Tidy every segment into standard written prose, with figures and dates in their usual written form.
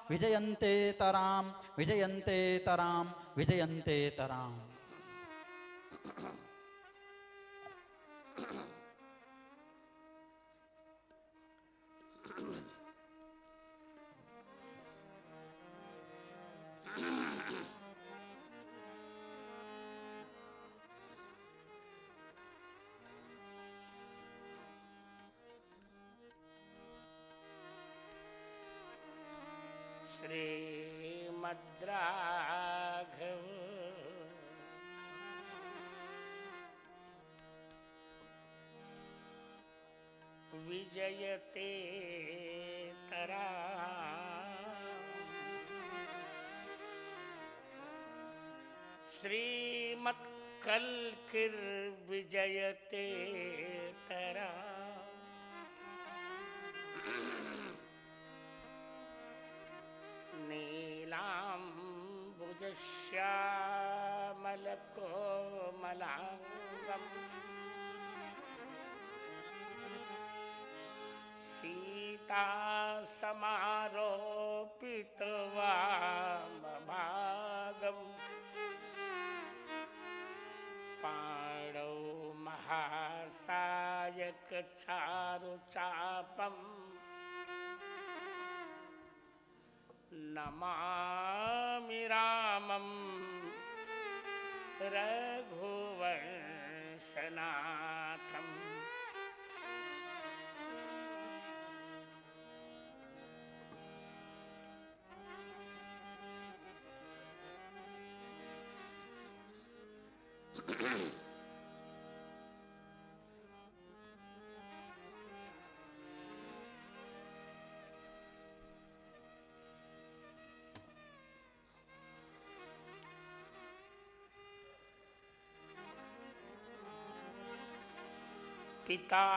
विजयन्ते तरां विजयन्ते तरां विजयन्ते तरां। श्रीमद्राघव विजयते तरां श्रीमत्कल्किर्विजयते तरां नीलाम्बुजश्यामलकोमलाङ्गम् सीतासमारोपितवामभागम् पाणौ महासायकचारुचापम् नमामि रामं रघुवंशनाथम्। पिता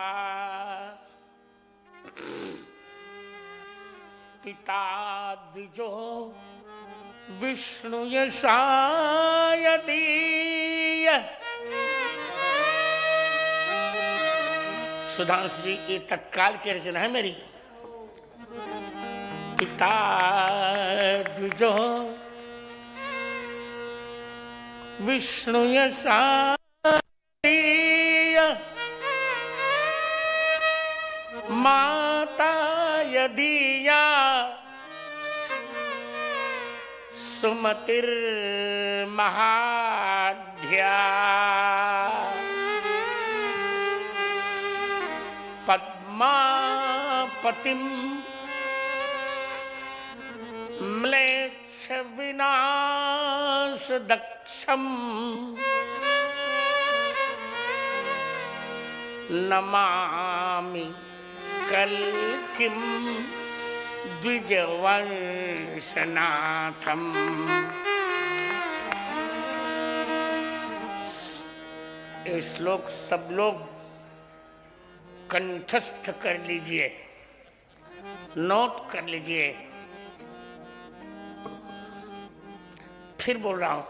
पिता द्विजो विष्णु यशाय दीय। सुधांश्री ये तत्काल की रचना है मेरी। पिता द्विजो विष्णु यशाय दीय। माता यदीया सुमतिर्महाढ्या। पद्मापतिं म्लेच्छविनाशदक्षम् नमामि कल्किं द्विजवंशनाथम्। ये श्लोक सब लोग कंठस्थ कर लीजिए, नोट कर लीजिए। फिर बोल रहा हूं।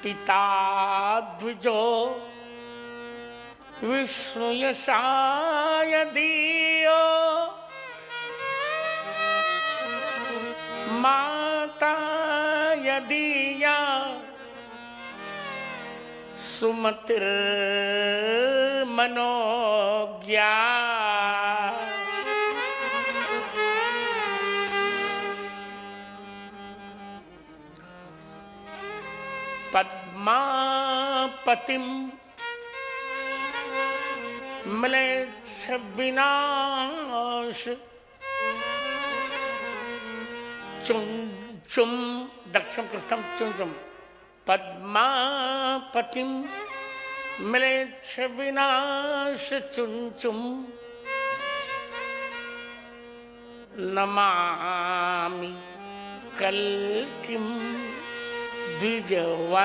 पिता द्विजो विष्णु यशाय दीयो। माता यदीया सुमतिर्मनोज्ञा। पद्मापतिं म्लेच्छविनाश चुं चुं दक्षम कृष्णम चुं चुं। पद्मापतिं म्लेच्छविनाश चुं चुं नमामि कल्किं द्विजवंशनाथम्।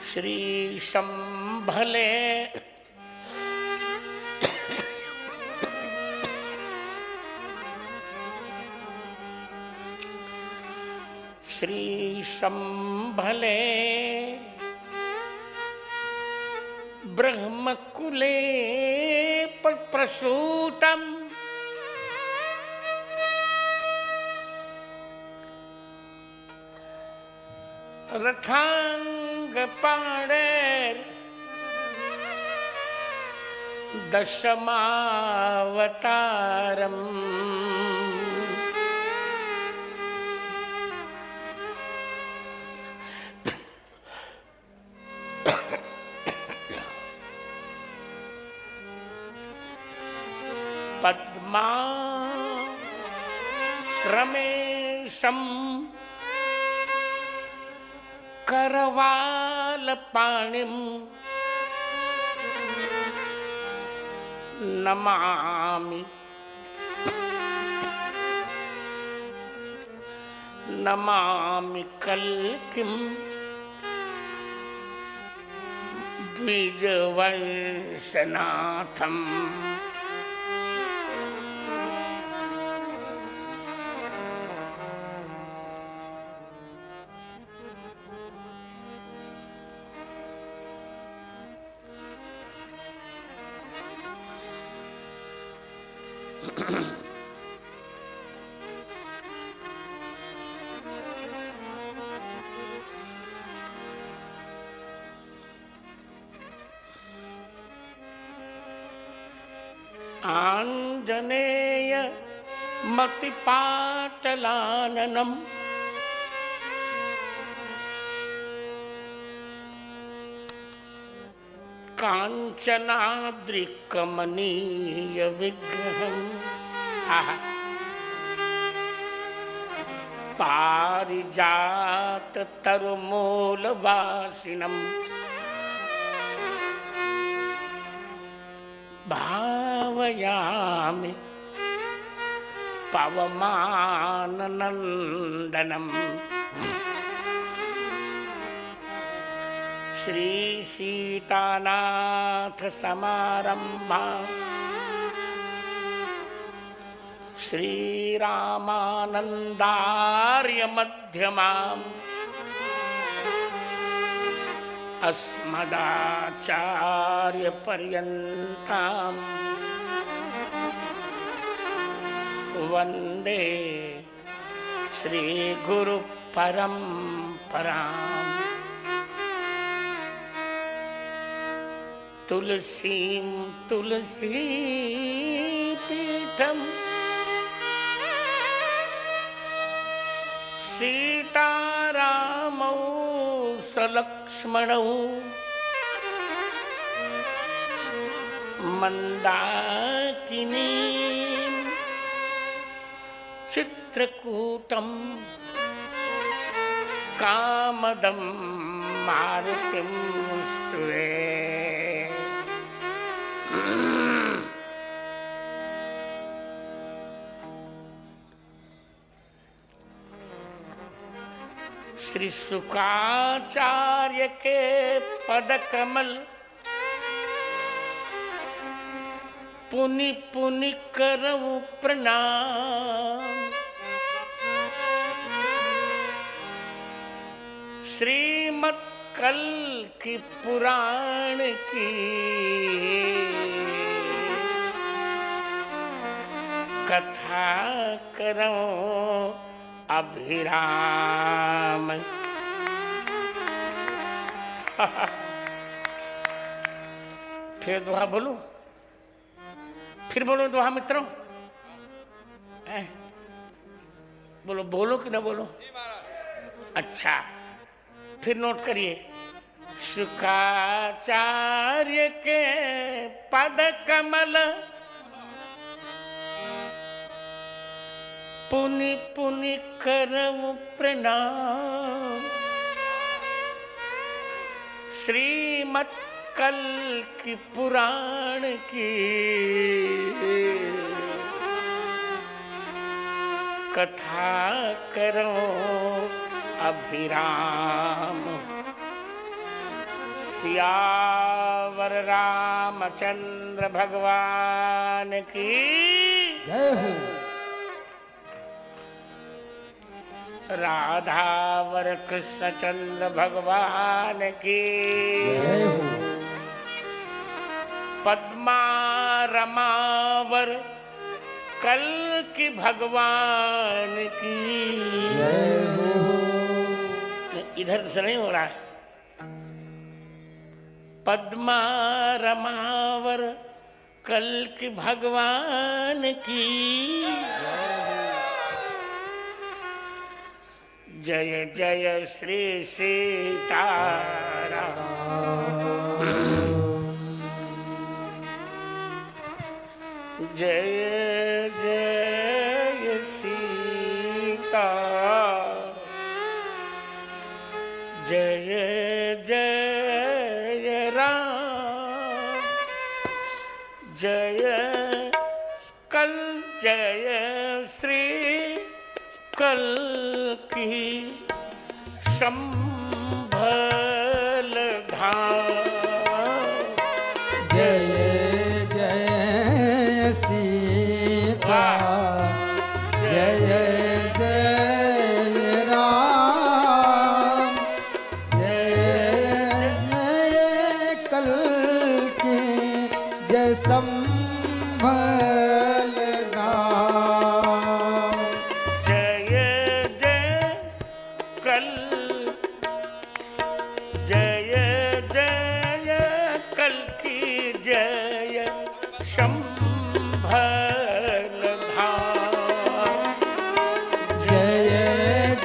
श्री सम्मत भले श्री संभले ब्रह्मकुले प्रसूतम रथांग पाणेर दशमावतारम पद्मा रमेशम करवाल पाणिम नमामि नमामि कल्किं द्विजवंशनाथम् आंजनेय मतिपाटलाननम कांचनाद्रिकमनीय विग्रहम् पारिजात तरुमूलवासिनम् भावयामि पवमाननन्दनम् श्री सीतानाथ समारंभा श्रीरामानन्दार्य मध्यमाम् अस्मदाचार्य पर्यन्ताम् वन्दे श्री गुरु परम्पराम् तुलसीं तुलसी पीठम सीतारामौ सलक्ष्मणौ मंदाकिनी चित्रकूटं कामदं मारुतिं स्तुवे श्री शुकाचार्य के पद कमल पुनि पुनि करऊं प्रणाम। श्रीमत कल की पुराण की कथा करो अभिराम। फिर दोहा बोलूं, फिर बोलो दोहा मित्रों, बोलो बोलो कि ना बोलो? अच्छा फिर नोट करिए। शुकाचार्य के पद कमल पुनि पुनि करऊं प्रणाम। श्रीमत कल की पुराण की कथा करो अभिराम। सिया सियावर रामचंद्र भगवान की जय हो। राधावर कृष्णचंद्र भगवान की जय हो। पद्मा रमावर कल की भगवान की जय हो। इधर से नहीं हो रहा है। पद्मा रमावर कल की भगवान की जय जय श्री सीताराम। जय जय सीता जय जय राम जय कल जय श्री कल की संभल धाम। जय जय सीता जय जय राम जय जय कल की जय संभल धाम। जय जय कल जय जय कल की जय संभल धाम। जय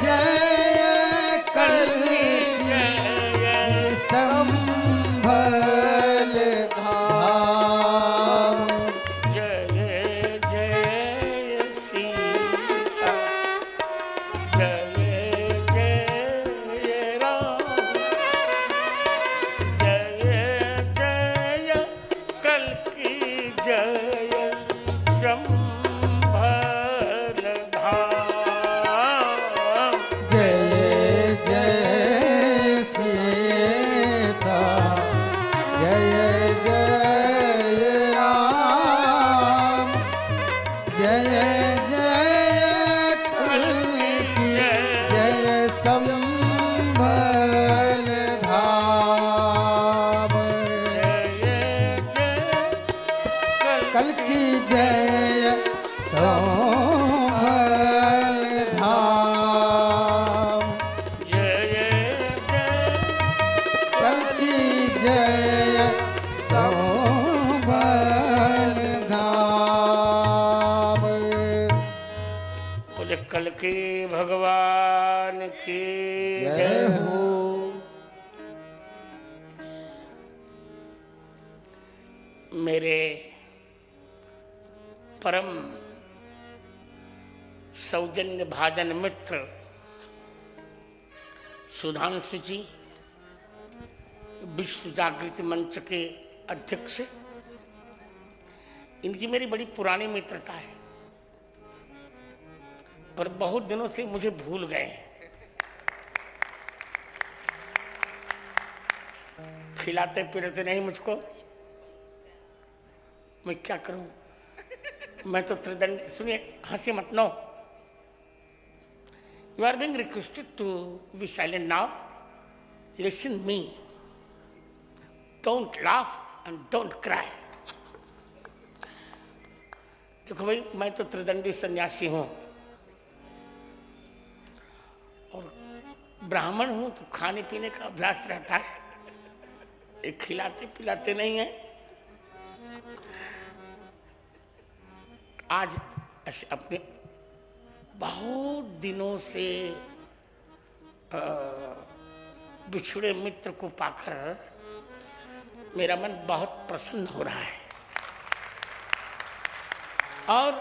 जय कल की जय संभल धाम। जय जय सीता जय जय राम जय जय कल की जय संभल धाम। जय जय सीता जय जय राम जय जय कल की जय संभल धाम। जय जय कल की जय संभल धाम। जय जय कल की जय संभल धाम। बोले कल की भगवान की जय हो। मेरे परम सौजन्य भाजन मित्र सुधांशु जी, विश्व जागृति मंच के अध्यक्ष, इनकी मेरी बड़ी पुरानी मित्रता है, पर बहुत दिनों से मुझे भूल गए हैं। खिलाते पिलाते नहीं मुझको, मैं क्या करूं? मैं तो त्रिदंड, सुनिए, हंसी मत। No, you are being requested to be silent now. Listen me, don't laugh and don't cry. देखो भाई, मैं तो त्रिदंडी सन्यासी हूं और ब्राह्मण हूं, तो खाने पीने का अभ्यास रहता है। ये खिलाते पिलाते नहीं है। आज ऐसे अपने बहुत दिनों से बिछड़े मित्र को पाकर मेरा मन बहुत प्रसन्न हो रहा है। और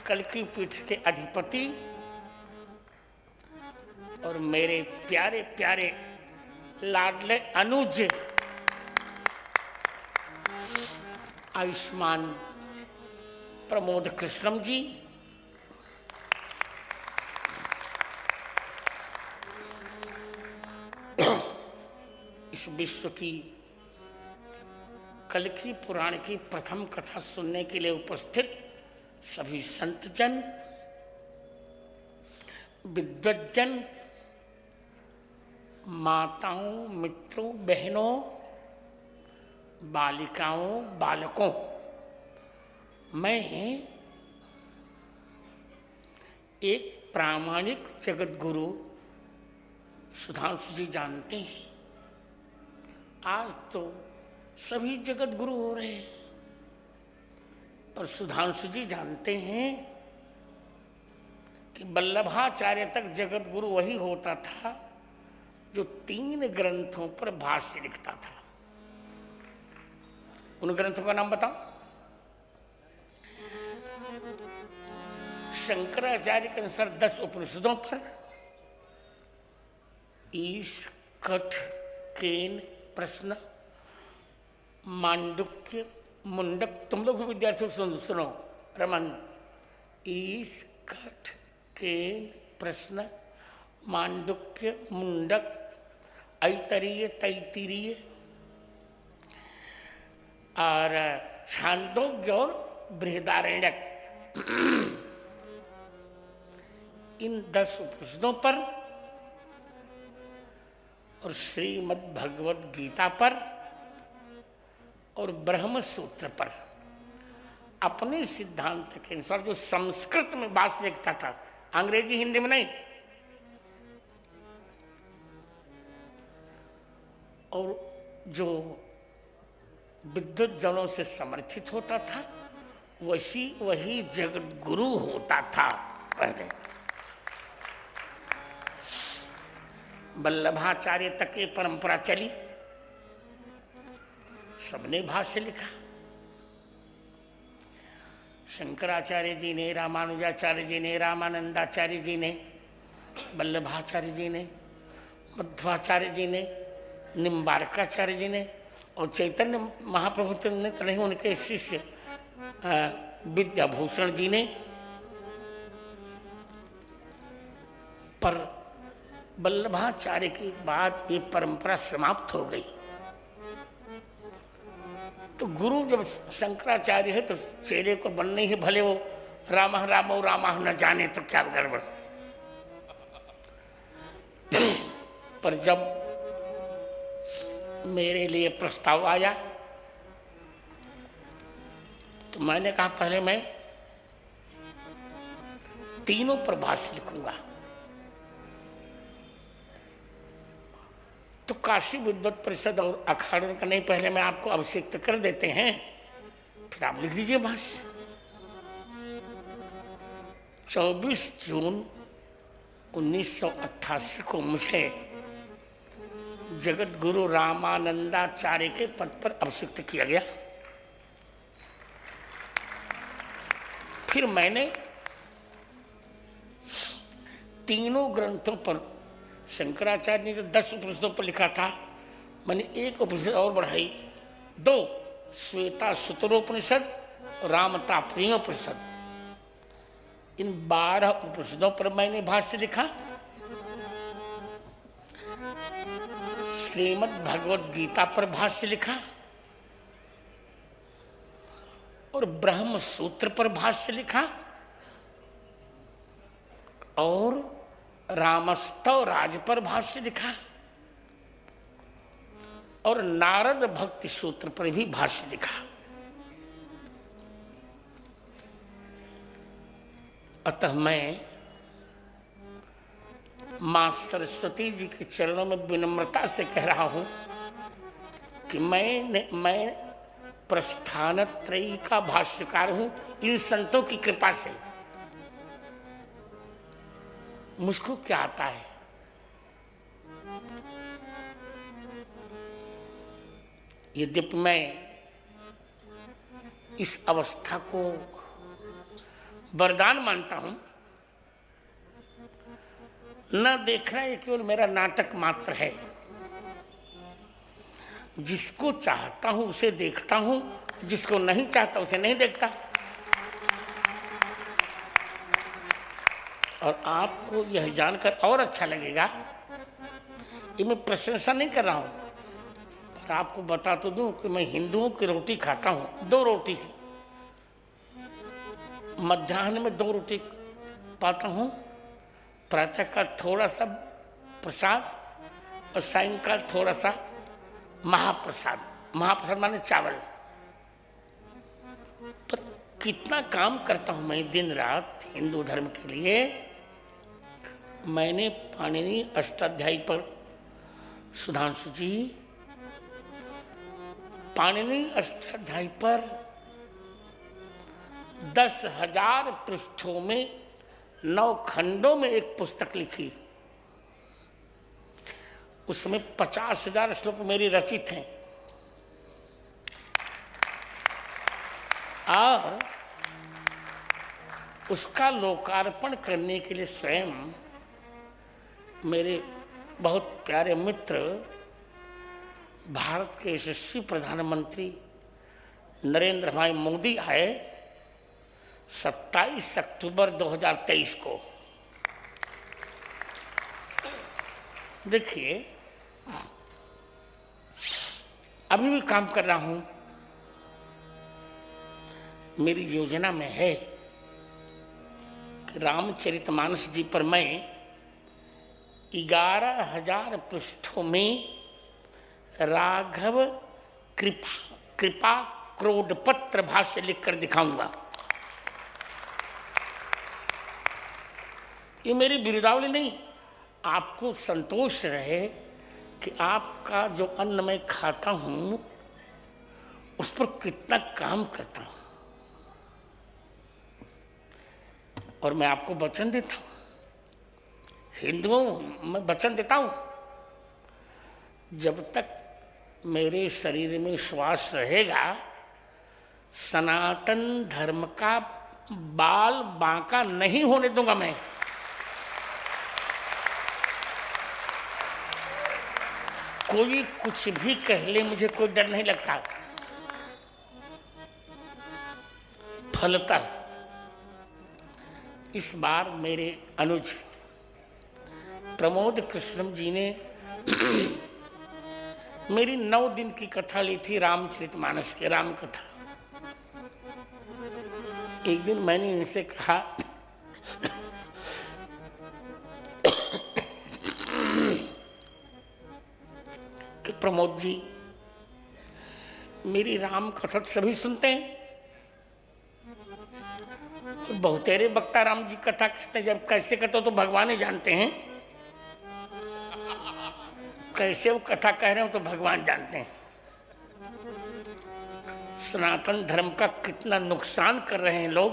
कल की पीठ के अधिपति और मेरे प्यारे प्यारे लाडले अनुज आयुष्मान प्रमोद कृष्णम जी, इस विश्व की कल की पुराण की प्रथम कथा सुनने के लिए उपस्थित सभी संतजन, विद्वज्जन, माताओं, मित्रों, बहनों, बालिकाओं, बालकों, मैं एक प्रामाणिक जगत गुरु सुधांशु जी जानते हैं। आज तो सभी जगत गुरु हो रहे हैं, पर सुधांशु जी जानते हैं कि वल्लभाचार्य तक जगत गुरु वही होता था जो 3 ग्रंथों पर भाष्य लिखता था। उन ग्रंथों का नाम बताओ। शंकराचार्य के अनुसार 10 उपनिषदों पर, ईश, कठ, केन, प्रश्न, मांडुक्य, मुंडक। तुम लोग भी विद्यार्थी सुनो रमन। ईश, कठ, केन, प्रश्न, मांडुक्य, मुंडक, ऐतरीय, तैत्तिरीय और छांदोग्य और बृहदारण्यक। इन 10 उपनिषदों पर और श्रीमद् भगवद गीता पर और ब्रह्म सूत्र पर अपने सिद्धांत के अनुसार जो संस्कृत में बात लिखता था, अंग्रेजी हिंदी में नहीं, और जो विद्वत जनों से समर्थित होता था, वही जगत गुरु होता था। पहले वल्लभाचार्य तक ये परंपरा चली, सबने भाष्य लिखा। शंकराचार्य जी ने, रामानुजाचार्य जी ने, रामानंदाचार्य जी ने, वल्लभाचार्य जी ने, मध्वाचार्य जी ने, निम्बारकाचार्य जी ने और चैतन्य महाप्रभु ने तो नहीं, उनके शिष्य विद्याभूषण जी ने। पर वल्लभाचार्य के बाद ये परंपरा समाप्त हो गई। तो गुरु जब शंकराचार्य है तो चेले को बनने ही, भले वो रामः रामो रामः न जाने तो क्या गड़बड़। पर जब मेरे लिए प्रस्ताव आया तो मैंने कहा पहले मैं तीनों पर भाष्य लिखूंगा। तो काशी विद्वत परिषद और अखाड़ों का नहीं, पहले मैं आपको अभिषेक कर देते हैं, फिर आप लिख दीजिए भाष्य। 24 जून 1988 को मुझे जगत गुरु रामानंदाचार्य के पद पर अभिषिक्त किया गया। फिर मैंने तीनों ग्रंथों पर, शंकराचार्य ने जो 10 उपनिषदों पर लिखा था, मैंने एक उपनिषद और बढ़ाई, 2 श्वेता सुतरोपनिषद, रामतापनीयोपनिषद। इन 12 उपनिषदों पर मैंने भाष्य लिखा। श्रीमद् भगवद गीता पर भाष्य लिखा और ब्रह्म सूत्र पर भाष्य लिखा और रामस्तव राज पर भाष्य लिखा और नारद भक्ति सूत्र पर भी भाष्य लिखा। अतः मैं मां सरस्वती जी के चरणों में विनम्रता से कह रहा हूं कि मैं प्रस्थानत्रयी का भाष्यकार हूं। इन संतों की कृपा से मुझको क्या आता है। यद्यपि मैं इस अवस्था को वरदान मानता हूं, न देखना ये केवल मेरा नाटक मात्र है। जिसको चाहता हूं उसे देखता हूं, जिसको नहीं चाहता उसे नहीं देखता। और आपको यह जानकर और अच्छा लगेगा कि मैं प्रशंसा नहीं कर रहा हूं, पर और आपको बता तो दूं कि मैं हिंदुओं की रोटी खाता हूं, 2 रोटी से। मध्याह्न में 2 रोटी पाता हूं, प्रातःकाल थोड़ा सा प्रसाद और सायंकाल थोड़ा सा महाप्रसाद। महाप्रसाद माने चावल। पर कितना काम करता हूं मैं दिन रात हिंदू धर्म के लिए। मैंने पाणिनि अष्टाध्यायी पर, सुधांशु जी, पाणिनि अष्टाध्यायी पर 10,000 पृष्ठों में 9 खंडों में एक पुस्तक लिखी। उसमें 50,000 श्लोक मेरी रचित हैं। और उसका लोकार्पण करने के लिए स्वयं मेरे बहुत प्यारे मित्र भारत के यशस्वी प्रधानमंत्री नरेंद्र भाई मोदी आए 27 अक्टूबर 2023 को। देखिए, अभी भी काम कर रहा हूं। मेरी योजना में है कि रामचरितमानस जी पर मैं 11,000 पृष्ठों में राघव कृपा क्रोडपत्र भाष्य लिखकर दिखाऊंगा। ये मेरी बिरुदावली नहीं, आपको संतोष रहे कि आपका जो अन्न मैं खाता हूं उस पर कितना काम करता हूं। और मैं आपको वचन देता हूं, हिंदुओं मैं वचन देता हूं, जब तक मेरे शरीर में श्वास रहेगा सनातन धर्म का बाल बांका नहीं होने दूंगा मैं। कोई कुछ भी कह ले, मुझे कोई डर नहीं लगता। फलतः इस बार मेरे अनुज प्रमोद कृष्णम जी ने मेरी 9 दिन की कथा ली थी, रामचरितमानस की राम कथा। एक दिन मैंने इनसे कहा कि प्रमोद जी, मेरी राम कथा सभी सुनते हैं, बहुतेरे वक्ता राम जी कथा कहते हैं। जब कैसे कहते हो तो भगवान ही जानते हैं, कैसे वो कथा कह रहे हो तो भगवान जानते हैं। सनातन धर्म का कितना नुकसान कर रहे हैं लोग।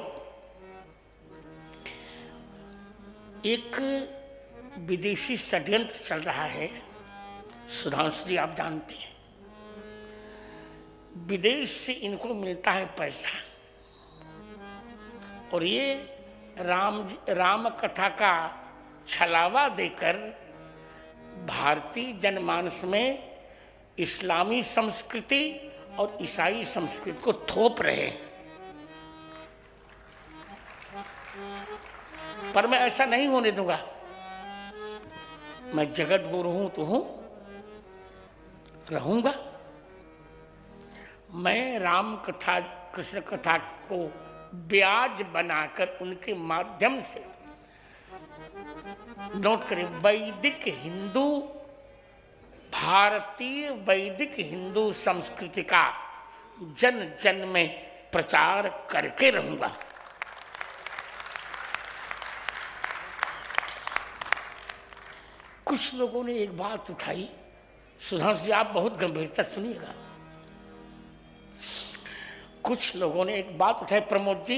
एक विदेशी षड्यंत्र चल रहा है, सुधांशु जी आप जानते हैं। विदेश से इनको मिलता है पैसा और ये राम कथा का छलावा देकर भारतीय जनमानस में इस्लामी संस्कृति और ईसाई संस्कृति को थोप रहे हैं। पर मैं ऐसा नहीं होने दूंगा। मैं जगत गुरु हूं तो हूं, रहूंगा। मैं राम कथा कृष्ण कथा को ब्याज बनाकर उनके माध्यम से, नोट करें, वैदिक हिंदू, भारतीय वैदिक हिंदू संस्कृति का जन जन में प्रचार करके रहूंगा। कुछ लोगों ने एक बात उठाई, सुधांशु जी आप बहुत गंभीरता सुनिएगा। कुछ लोगों ने एक बात उठाई प्रमोद जी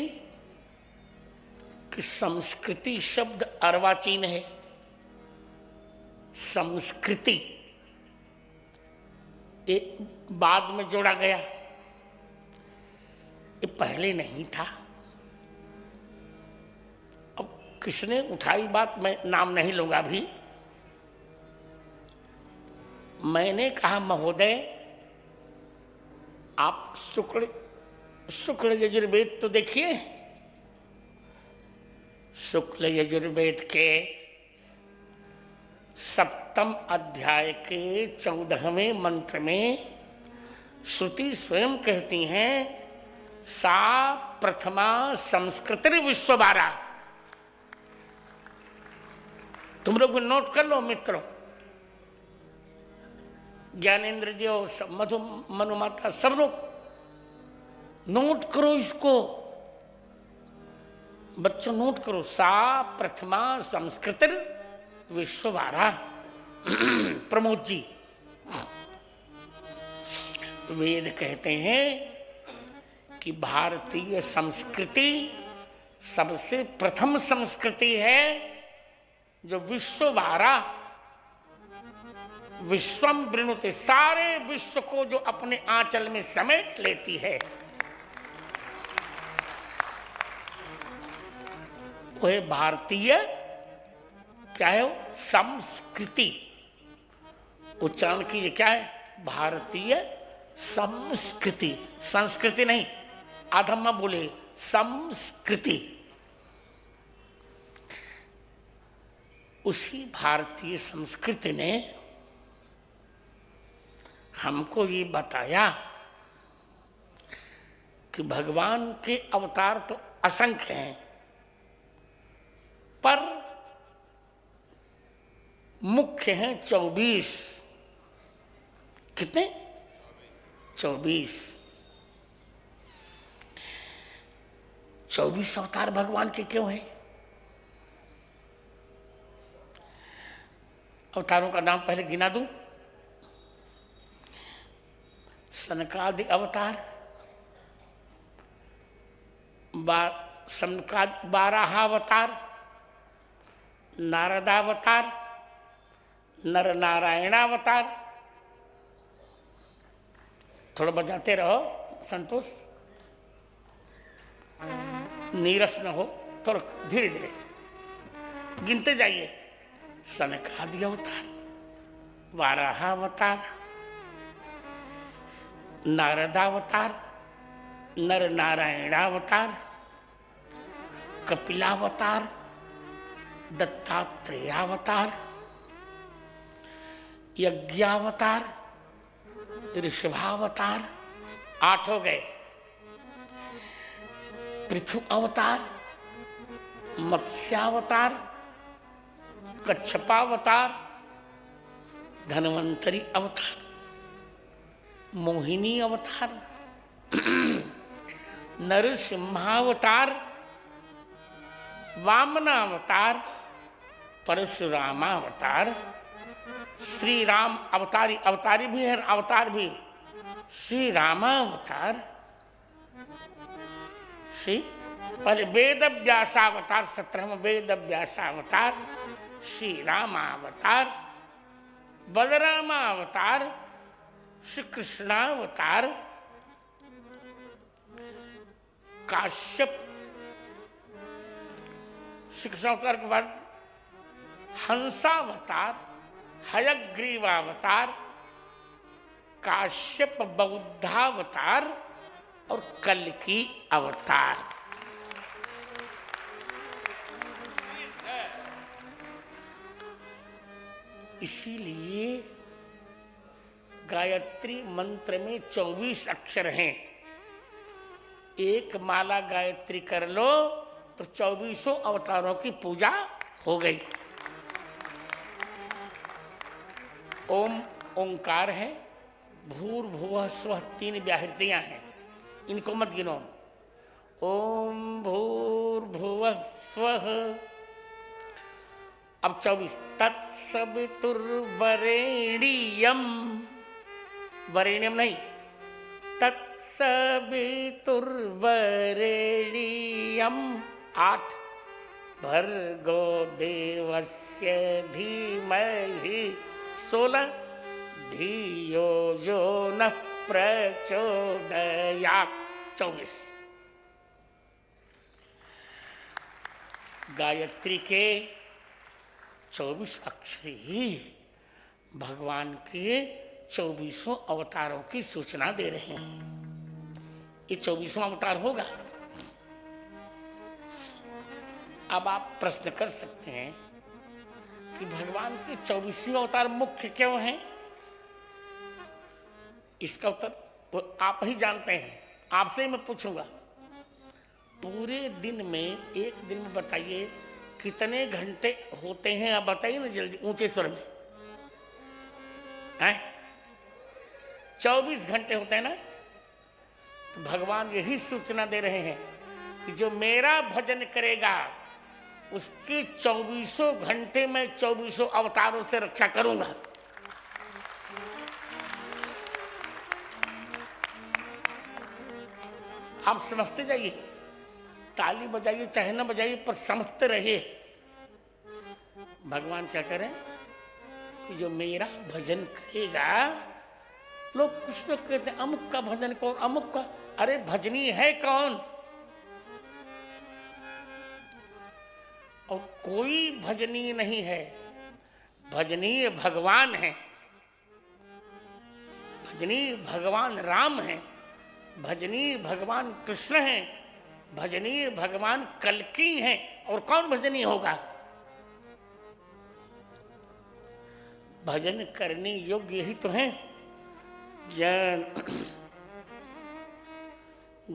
कि संस्कृति शब्द अर्वाचीन है। संस्कृति एक बाद में जोड़ा गया, ये पहले नहीं था। अब किसने उठाई बात, मैं नाम नहीं लूंगा अभी। मैंने कहा महोदय, आप शुक्ल यजुर्वेद तो देखिए। शुक्ल यजुर्वेद के 7वें अध्याय के 14वें मंत्र में श्रुति स्वयं कहती हैं सा प्रथमा संस्कृति विश्वभारा। तुम लोग नोट कर लो मित्रों, ज्ञानेन्द्र जी और मनु माता सब लोग नोट करो इसको, बच्चों नोट करो। सा प्रथमा संस्कृति विश्वभारा। प्रमोद जी, वेद कहते हैं कि भारतीय संस्कृति सबसे प्रथम संस्कृति है जो विश्वभारा, विश्वम वृणुते, सारे विश्व को जो अपने आंचल में समेट लेती है, वह भारतीय क्या है? संस्कृति। उच्चारण कीजिए, क्या है? भारतीय संस्कृति। संस्कृति नहीं, आधम्मा बोले, संस्कृति। उसी भारतीय संस्कृति ने हमको ये बताया कि भगवान के अवतार तो असंख्य हैं, पर मुख्य हैं 24। कितने? 24। 24 अवतार भगवान के क्यों हैं? अवतारों का नाम पहले गिना दूं। सनकादि अवतार, सनकादि 12 अवतार, नारदावतार, नर नारायणावतार। थोड़ा बजाते रहो संतोष, नीरस न हो, थोड़ा धीरे धीरे गिनते जाइए। सनकादि अवतार, 12 अवतार, नारदावतार, नर नारायणावतार, कपिलावतार, दत्तात्रेयावतार, यज्ञावतार, ऋषभावतार, 8 हो गए। पृथु अवतार, मत्स्यावतार, कच्छपावतार, धन्वंतरी अवतार, मोहिनी अवतार, नरसिंहावतार, वामनावतार, परशुरामावतार, श्री राम अवतारी, अवतारी भी है, अवतार भी, श्री रामावतार, श्री पहले वेद व्यासावतार, 17वां वेद व्यासावतार, श्री रामावतार, बलरामावतार, श्री कृष्णावतार, काश्यप, श्री कृष्णावतार के बाद हंसावतार, हयग्रीवावतार, काश्यप बौद्धावतार और कल्की अवतार। इसीलिए गायत्री मंत्र में 24 अक्षर हैं। एक माला गायत्री कर लो तो 24 अवतारों की पूजा हो गई। ओम ओंकार है, भूर्भुवः स्वः 3 व्याहृतियां हैं, इनको मत गिनो। ओम भूर्भुवः स्वः। अब 24 तत्सवितुर्वरेण्यम, वरेण्यम नहीं, तत्सवितुर्वरेण्यम 8 भर्गो देवस्य धीमहि 16 धियो यो नः प्रचोदयात् 24। गायत्री के 24 अक्षर ही भगवान के 24 अवतारों की सूचना दे रहे हैं। ये 24वां अवतार होगा। अब आप प्रश्न कर सकते हैं कि भगवान के 24 अवतार मुख्य क्यों हैं? इसका उत्तर वो आप ही जानते हैं, आपसे ही मैं पूछूंगा। पूरे दिन में, एक दिन में बताइए कितने घंटे होते हैं? आप बताइए ना जल्दी, ऊंचे स्वर में। हैं? 24 घंटे होते हैं ना। तो भगवान यही सूचना दे रहे हैं कि जो मेरा भजन करेगा उसकी 24 घंटे में 24 अवतारों से रक्षा करूंगा। आप समझते जाइए, ताली बजाइए चाहे ना बजाइए, पर समझते रहिए। भगवान क्या करें कि जो मेरा भजन करेगा, लोग कुछ लोग कहते हैं अमुक का भजन कौन, अमुक का। अरे भजनी है कौन? और कोई भजनी नहीं है, भजनीय भगवान है। भजनी भगवान राम है, भजनी भगवान कृष्ण है, भजनी भगवान कल्की हैं। और कौन भजनी होगा? भजन करने योग्य यही तो है। जन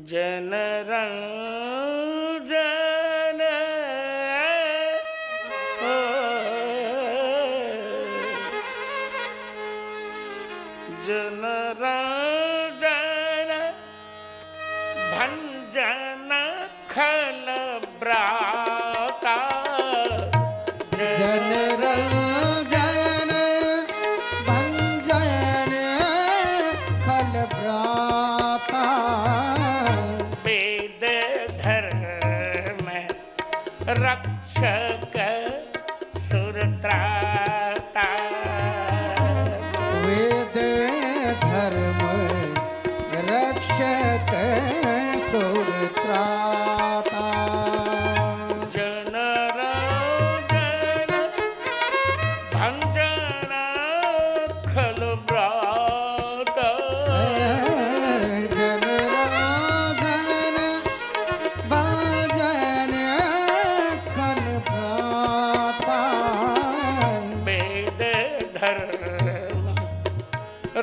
जन रंजन जन रंजन भंजन खल ब्राता जन रंजन भंजन खल भ्राता वेद धर्म रक्षक सुरत्राता वेद धर्म रक्षक सुरत्राता जन रंजन भंजन खल ब्राता जन राजन भजन खल भ्राता वेद धर्म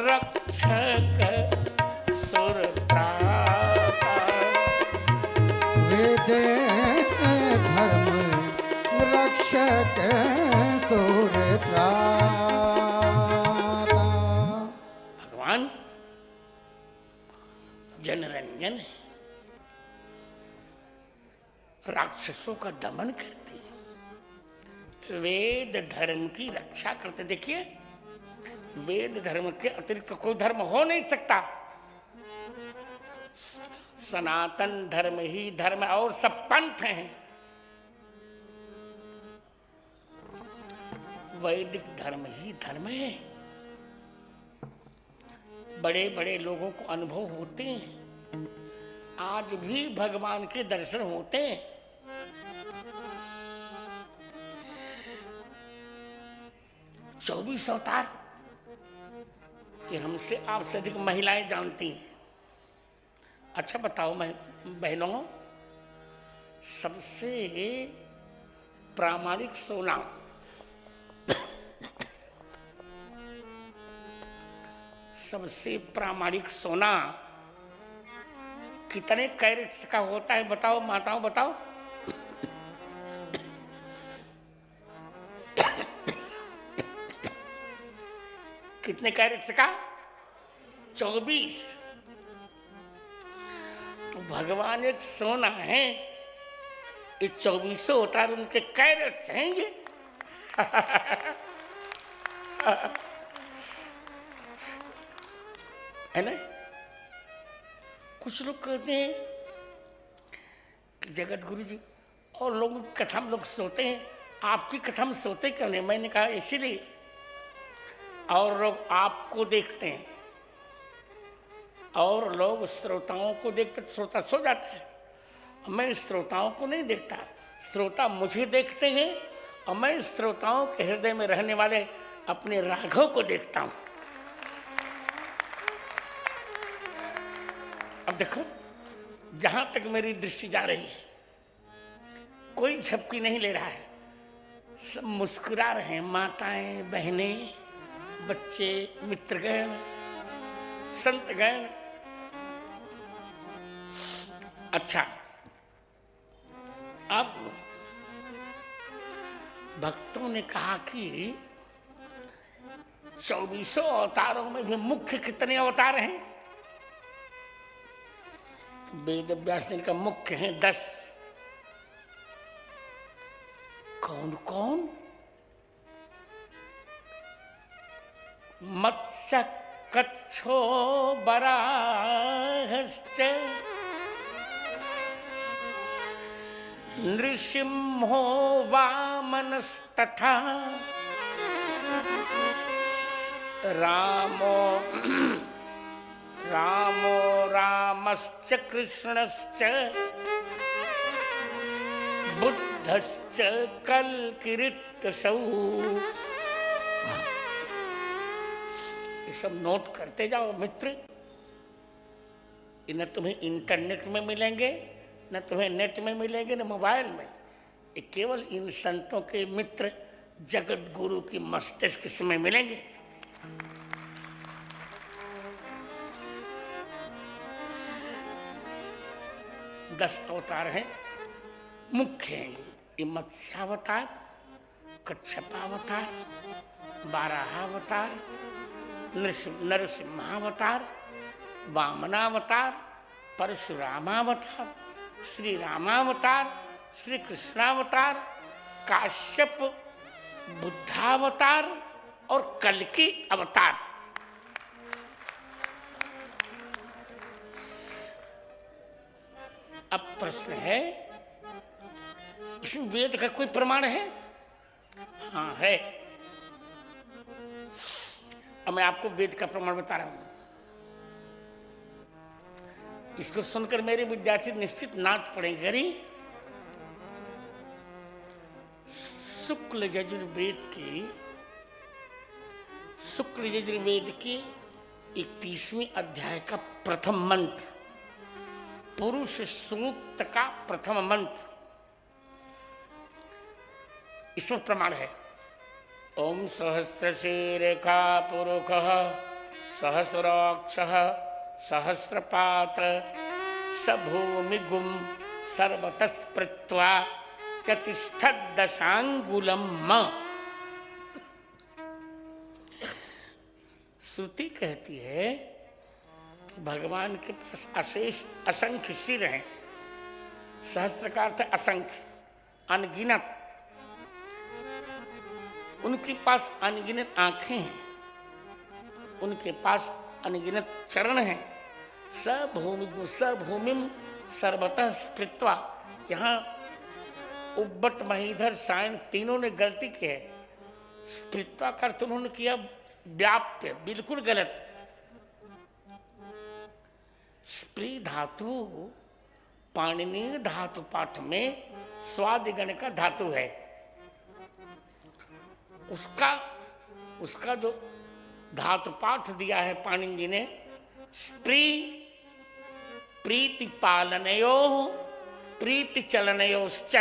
रक्षक सुरत्राता वेद धर्म रक्षक सुरत्राता भगवान जनरंजन है, राक्षसों का दमन करते हैं, वेद धर्म की रक्षा करते। देखिए, वेद धर्म के अतिरिक्त कोई धर्म हो नहीं सकता। सनातन धर्म ही धर्म है और सब पंथ हैं। वैदिक धर्म ही धर्म है। बड़े बड़े लोगों को अनुभव होते हैं, आज भी भगवान के दर्शन होते हैं। 24 अवतार ये हमसे आपसे अधिक महिलाएं जानती हैं। अच्छा बताओ बहनों, सबसे प्रामाणिक सोना सबसे प्रामाणिक सोना कितने कैरेट्स का होता है? बताओ माताओं, बताओ। कितने कैरेट्स का? 24। तो भगवान एक सोना है, ये 24 अवतार उनके कैरेट्स हैं ये। है ना? कुछ लोग कहते हैं कि जगत गुरु जी और लोगों की कथा में लोग सोते हैं, आपकी कथा में सोते क्यों नहीं? मैंने कहा इसीलिए, और लोग आपको देखते हैं और लोग श्रोताओं को देखते, श्रोता सो जाता है। मैं श्रोताओं को नहीं देखता, श्रोता मुझे देखते हैं और मैं श्रोताओं के हृदय में रहने वाले अपने राघव को देखता हूं। अब देखो, जहां तक मेरी दृष्टि जा रही है, कोई झपकी नहीं ले रहा है, सब मुस्कुरा रहे हैं। माताएं, बहनें, बच्चे, मित्रगण, संतगण, अच्छा, अब भक्तों ने कहा कि 24 अवतारों में भी मुख्य कितने अवतार हैं? तो वेद व्यास ने कहा मुख्य हैं 10। कौन कौन? मत्स्य कच्छो वराहश्च नृसिंहो वामनस्तथा रामो रामो रामश्च कृष्णश्च बुद्धश्च कल्किरितसौ। ये सब नोट करते जाओ मित्र। ये न तुम्हें इंटरनेट में मिलेंगे, न तुम्हें नेट में मिलेंगे, न मोबाइल में। ये केवल इन संतों के मित्र जगत गुरु की मस्तिष्क में मिलेंगे। दस अवतार हैं, मुख्य हैं ये। मत्स्यावतार, कच्छपावतार, बाराहावतार, नरसिम्हावतार, वामनावतार, परशुरामावतार, श्री रामावतार, श्री कृष्णावतार, काश्यप बुद्धावतार और कल्कि अवतार। अब प्रश्न है, इसमें वेद का कोई प्रमाण है? हाँ है। अब मैं आपको वेद का प्रमाण बता रहा हूं। इसको सुनकर मेरे विद्यार्थी निश्चित नाच पड़ेंगे। अरे शुक्ल यजुर्वेद की 31वें अध्याय का प्रथम मंत्र, पुरुष सूक्त का प्रथम मंत्र, इसमें प्रमाण है। ओम सहस्रशीर्षा पुरुषः सहस्राक्षः सहस्रपात स भूमिगुं सर्वतस्पृत्वा प्रतिष्ठद्दशांगुलम्। श्रुति कहती है कि भगवान के पास अशेष असंख्य सिर हैं। सहस्र का अर्थ असंख्य, अनगिनत। उनके पास अनगिनत आंखें हैं, उनके पास अनगिनत चरण हैं। सभूमिम सर्वतः स्पृत्वा। यहाँ उब्बट, महीधर, सायन तीनों ने गलती की है। स्पृत्वा का अर्थ उन्होंने किया व्याप्य, बिल्कुल गलत। स्प्री धातु पाणिनीय धातु पाठ में स्वादिगण का धातु है। उसका जो धातु पाठ दिया है पाणिनि जी ने, स्प्री प्रीति पालनयो प्रीति चलनयोश्च।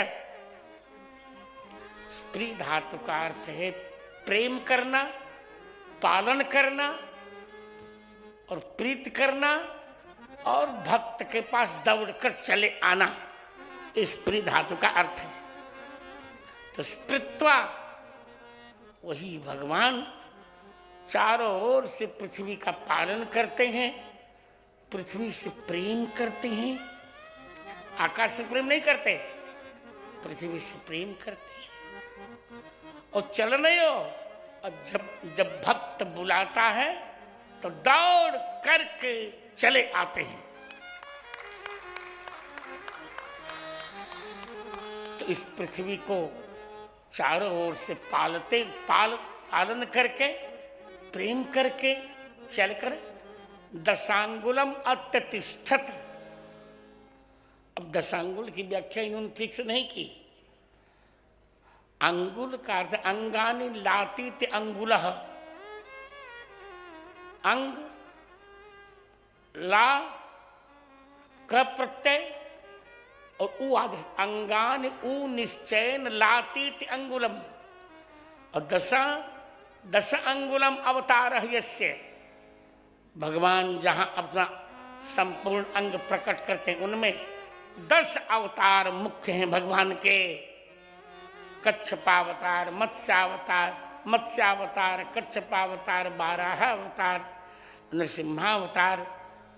स्प्री धातु का अर्थ है प्रेम करना, पालन करना और प्रीति करना और भक्त के पास दौड़कर चले आना। इस प्री धातु का अर्थ है। तो स्पृत्वा, वही भगवान चारों ओर से पृथ्वी का पालन करते हैं, पृथ्वी से प्रेम करते हैं। आकाश से प्रेम नहीं करते, पृथ्वी से प्रेम करते हैं। और चलनयो, और जब भक्त बुलाता है तो दौड़ करके चले आते हैं। तो इस पृथ्वी को चारों ओर से पालन करके, प्रेम करके चलकर दशांगुलम अत्यतिष्ठत। अब दशांगुल की व्याख्या इन्होंने ठीक से नहीं की। अंगुल का अर्थ अंगानि लातीत अंगुलः। अंग ला क प्रत्यय और उ आदेश, अंगानि उ निश्चयन लातीत अंगुलम। और दश अंगुलम अवतारः यस्य। भगवान जहाँ अपना संपूर्ण अंग प्रकट करते हैं, उनमें 10 अवतार मुख्य हैं भगवान के। कच्छपावतार, मत्स्यावतार, कच्छपावतार, बाराह अवतार, नरसिम्हावतार,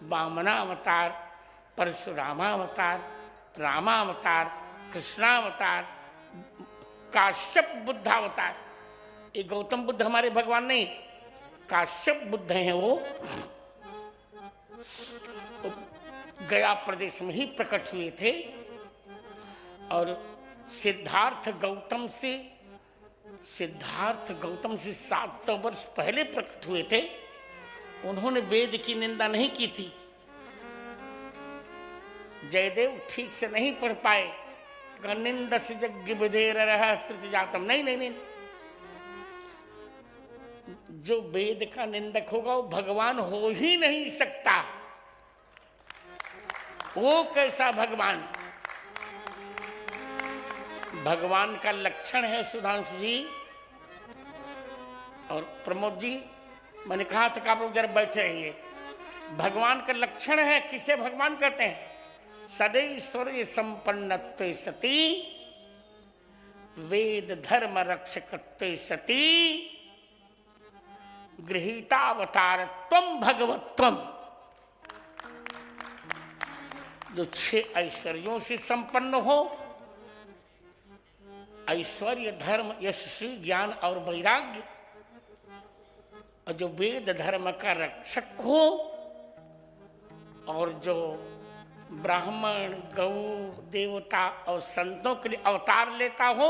वामनावतार, परशुरामावतार, रामावतार, कृष्णावतार, काश्यप बुद्धावतार। ये गौतम बुद्ध हमारे भगवान नहीं, काश्यप बुद्ध हैं वो गया प्रदेश में ही प्रकट हुए थे। और सिद्धार्थ गौतम से 700 वर्ष पहले प्रकट हुए थे। उन्होंने वेद की निंदा नहीं की थी। जयदेव ठीक से नहीं पढ़ पाए, निंदस यज्ञ विधेर रहा श्रुति जातम, नहीं। जो वेद का निंदक होगा वो भगवान हो ही नहीं सकता। वो कैसा भगवान? भगवान का लक्षण है सुधांशु जी और प्रमोद जी, मैंने कहा था कि आप लोग जरा बैठे रहिए। भगवान का लक्षण है, किसे भगवान कहते हैं? सदैश्वर्य संपन्नत्वे सती, वेद धर्म रक्षकत्वे सती, गृहीतावतारत्वम भगवत्वम। जो 6 ऐश्वर्यों से संपन्न हो, ऐश्वर्य, धर्म, यशस्वी, ज्ञान और वैराग्य, और जो वेद धर्म का रक्षक हो, और जो ब्राह्मण, गौ, देवता और संतों के लिए अवतार लेता हो,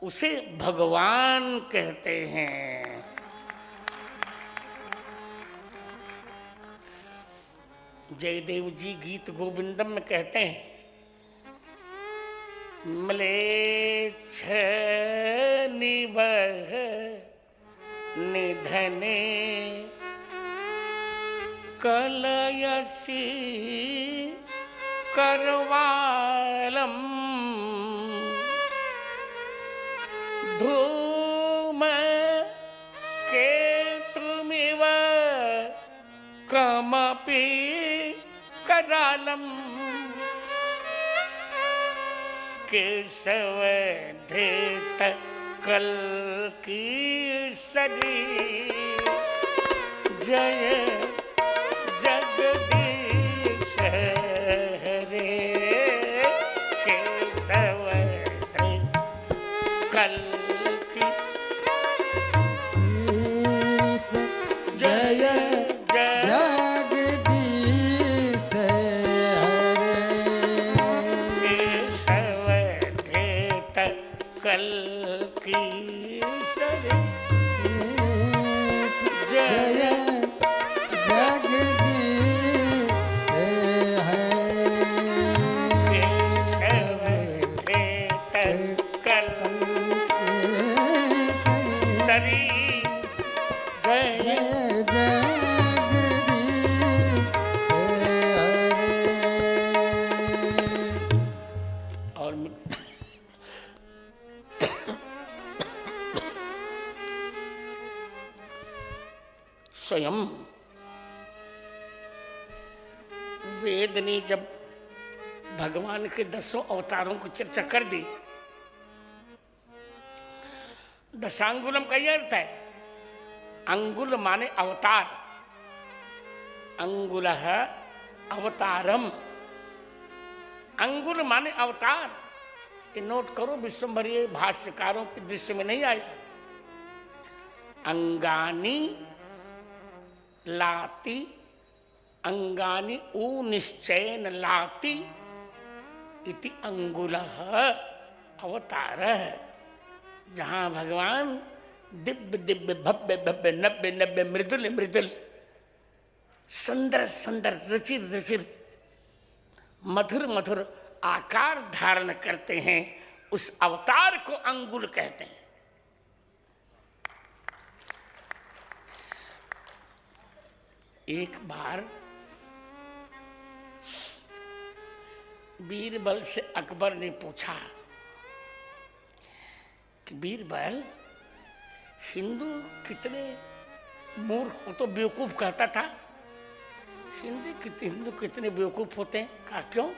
उसे भगवान कहते हैं। जयदेव जी गीत गोविंदम में कहते हैं, म्लेच्छ निबह निधने कलयसी करवालम, धूम केतुमिव कमपि करालम, केशव धृत कल्कीसरी, जय जगदीश हरे, केशव धृत कल्की, जय जगदीश हरे, केशव धृत कल्कीसरी, जय जगदीश हरे, केशव धृत कल्कीसरी, जय और स्वयं वेद ने जब भगवान के 10 अवतारों को चर्चा कर दी, दशांगुलम का यह अर्थ है, अंगुल माने अवतार, अंगुलः अवतारम, अंगुल माने अवतार। ये नोट करो, विश्वंभर ये भाष्यकारों के दृश्य में नहीं आया। अंगानी लाती, अंगानी ऊ निश्चयन लाती इति अंगुलः अवतारः। जहाँ भगवान दिव्य दिव्य भव्य भव्य नव्य नव्य मृदुल मृदुल सुंदर सुंदर रुचिर रुचिर मधुर मधुर आकार धारण करते हैं, उस अवतार को अंगुल कहते हैं। एक बार बीरबल से अकबर ने पूछा कि बीरबल, हिंदू कितने मूर्ख, वो तो बेवकूफ कहता था, हिंदू कितने बेवकूफ होते हैं? कहा क्यों?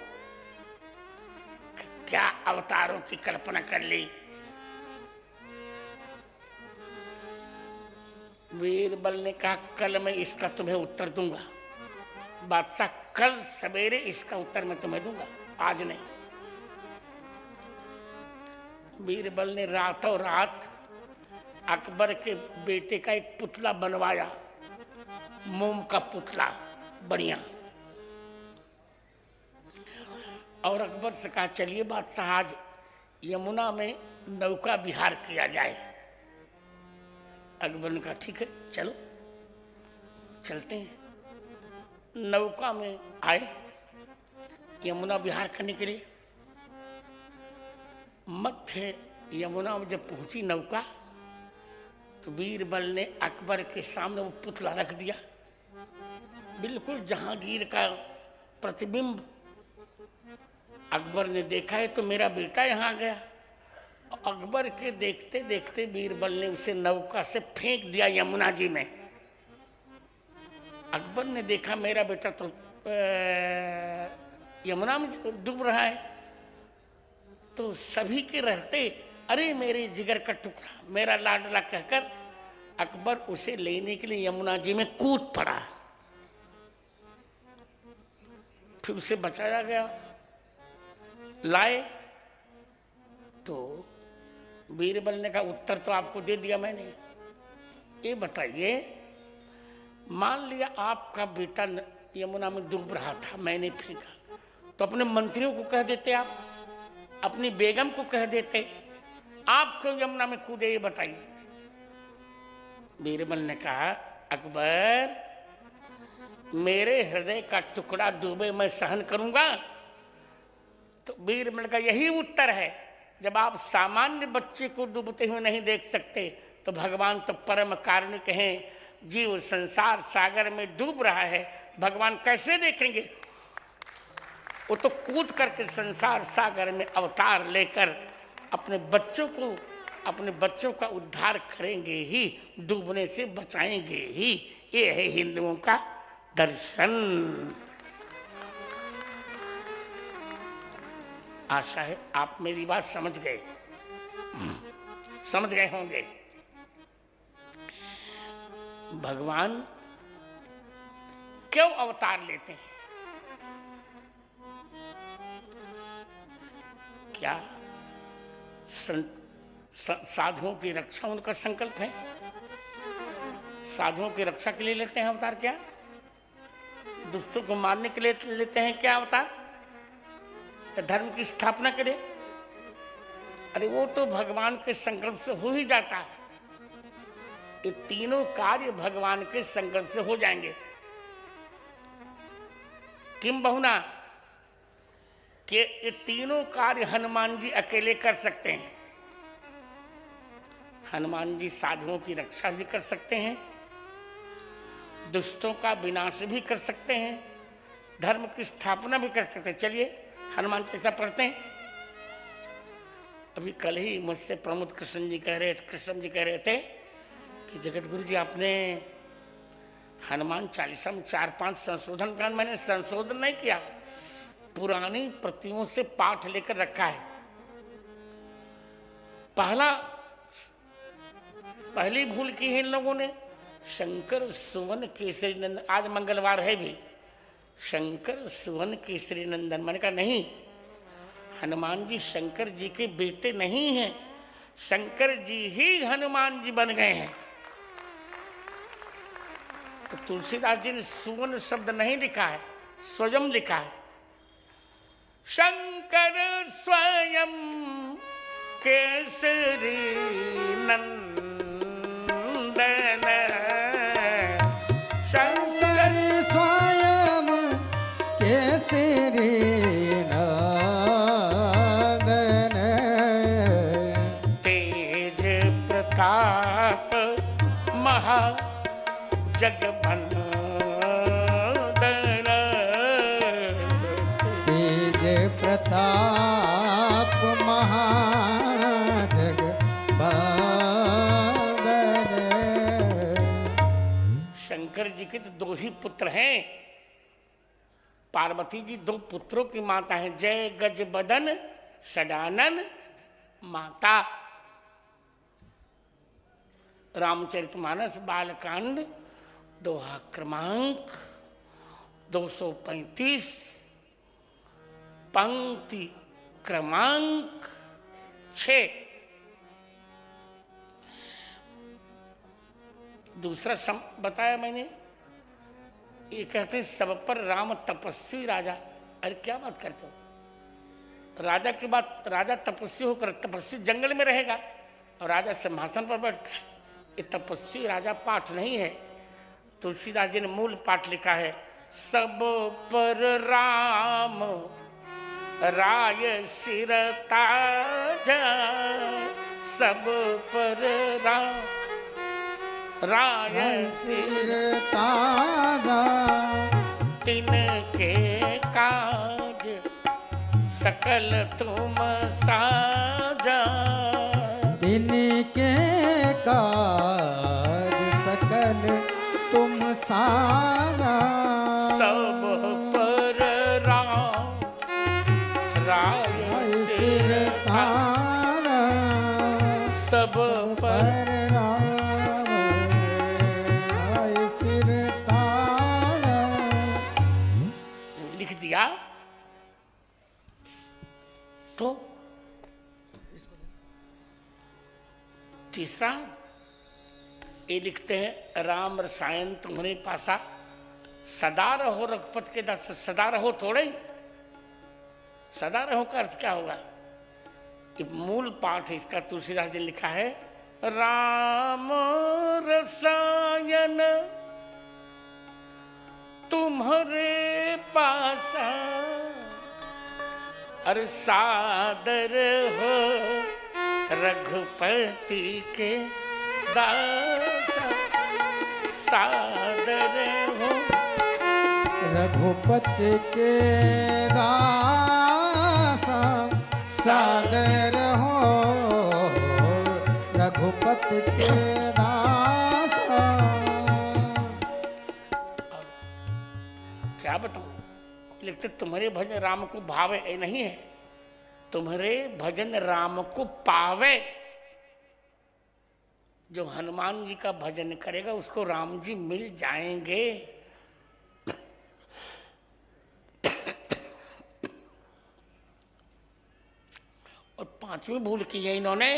क्या अवतारों की कल्पना कर ली। बीरबल ने कहा कल मैं इसका तुम्हें उत्तर दूंगा। बादशाह कल सवेरे इसका उत्तर मैं तुम्हें दूंगा, आज नहीं। बीरबल ने रातों रात अकबर के बेटे का एक पुतला बनवाया, मोम का पुतला बढ़िया। और अकबर से कहा चलिए बादशाह आज यमुना में नौका विहार किया जाए। अकबर ने कहा ठीक है चलो चलते हैं। नौका में आए यमुना विहार करने के लिए। मध्य यमुना में जब पहुंची नौका तो बीरबल ने अकबर के सामने वो पुतला रख दिया, बिल्कुल जहांगीर का प्रतिबिंब। अकबर ने देखा है तो मेरा बेटा यहाँ आ गया। अकबर के देखते देखते बीरबल ने उसे नौका से फेंक दिया यमुना जी में। अकबर ने देखा मेरा बेटा तो यमुना में डूब रहा है, तो सभी के रहते अरे मेरे जिगर का टुकड़ा, मेरा लाडला कहकर अकबर उसे लेने के लिए यमुना जी में कूद पड़ा। फिर उसे बचाया गया, लाए तो बीरबल ने कहा उत्तर तो आपको दे दिया मैंने। ये बताइए, मान लिया आपका बेटा यमुना में डूब रहा था, मैंने फेंका, तो अपने मंत्रियों को कह देते, आप अपनी बेगम को कह देते, आप क्यों यमुना में कूदे, ये बताइए। बीरबल ने कहा अकबर मेरे हृदय का टुकड़ा डूबे मैं सहन करूंगा। तो बीरबल का यही उत्तर है, जब आप सामान्य बच्चे को डूबते हुए नहीं देख सकते तो भगवान तो परम कारुणिक हैं। जीव संसार सागर में डूब रहा है, भगवान कैसे देखेंगे? वो तो कूद करके संसार सागर में अवतार लेकर अपने बच्चों का उद्धार करेंगे ही, डूबने से बचाएंगे ही। ये है हिंदुओं का दर्शन। आशा है आप मेरी बात समझ गए होंगे। भगवान क्यों अवतार लेते हैं? क्या साधुओं की रक्षा उनका संकल्प है? साधुओं की रक्षा के लिए लेते हैं अवतार? क्या दुष्टों को मारने के लिए लेते हैं क्या अवतार? धर्म की स्थापना करे? अरे वो तो भगवान के संकल्प से हो ही जाता है। ये तीनों कार्य भगवान के संकल्प से हो जाएंगे। किम बहुना कि ये तीनों कार्य हनुमान जी अकेले कर सकते हैं। हनुमान जी साधुओं की रक्षा भी कर सकते हैं, दुष्टों का विनाश भी कर सकते हैं, धर्म की स्थापना भी कर सकते हैं। चलिए हनुमान चालीसा पढ़ते हैं। अभी कल ही मुझसे प्रमोद कृष्ण जी कह रहे थे कि जगत गुरु जी आपने हनुमान चालीसा में 4-5 संशोधन का। मैंने संशोधन नहीं किया, पुरानी प्रतियों से पाठ लेकर रखा है। पहली भूल की है इन लोगों ने, शंकर सुवन केसरी नंदन। आज मंगलवार है भी, शंकर सुवन केसरी नंदन। मैंने कहा नहीं, हनुमान जी शंकर जी के बेटे नहीं हैं, शंकर जी ही हनुमान जी बन गए हैं। तो तुलसीदास जी ने सुवन शब्द नहीं लिखा है, स्वयं लिखा है। शंकर स्वयं केसरी नंदन, शंकर स्वयं केसरी नंदन, तेज प्रताप महा जगबंदन, तेज प्रताप महाजग बंदन। शंकर जी के तो 2 ही पुत्र हैं। पार्वती जी 2 पुत्रों की माता हैं, जय गज बदन षडानन माता। रामचरितमानस बालकांड दोहा क्रमांक 235 पंक्ति क्रमांक 6। दूसरा बताया मैंने, ये कहते हैं सब पर राम तपस्वी राजा। अरे क्या बात करते हो, राजा की बात, राजा तपस्वी होकर, तपस्वी जंगल में रहेगा और राजा सिंहासन पर बैठता है। ये तपस्वी राजा पाठ नहीं है। तुलसीदास जी ने मूल पाठ लिखा है, सब पर राम राय सिर ताजा, सब पर राम राय सिर ताजा, तिनके काज सकल तुम साजा, तिनके काज सकल तुम सारा। सब पर राम राय सिर ताजा, सब पर राम राय सिर तारा। लिख दिया तो तीसरा ये लिखते हैं, राम रसायन तुम्हारे पासा, सदा रहो रघुपत के दास। सदा रहो थोड़े ही, सदा रहो का अर्थ क्या होगा? ये मूल पाठ है इसका। तुलसीदास जी ने लिखा है, राम रसायन तुम्हारे पासा, अरे सादर हो रघुपति के दासा, सादर हो रघुपति के दासा, सादर हो रघुपति के दासा। क्या बताऊं, लिखते तुम्हारे भजन राम को भावे, ये नहीं है, तुम्हारे भजन राम को पावे। जो हनुमान जी का भजन करेगा उसको राम जी मिल जाएंगे। और पांचवी भूल की है इन्होंने,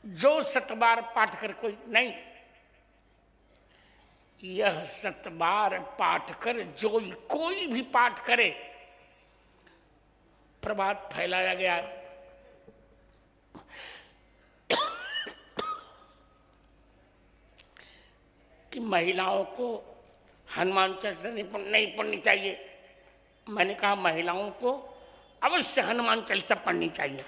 जो सतबार पाठ कर कोई नहीं, यह सतबार पाठ कर जो कोई भी पाठ करे, प्रभात फैलाया गया है। कि महिलाओं को हनुमान चालीसा नहीं पढ़नी चाहिए। मैंने कहा महिलाओं को अवश्य हनुमान चालीसा पढ़नी चाहिए।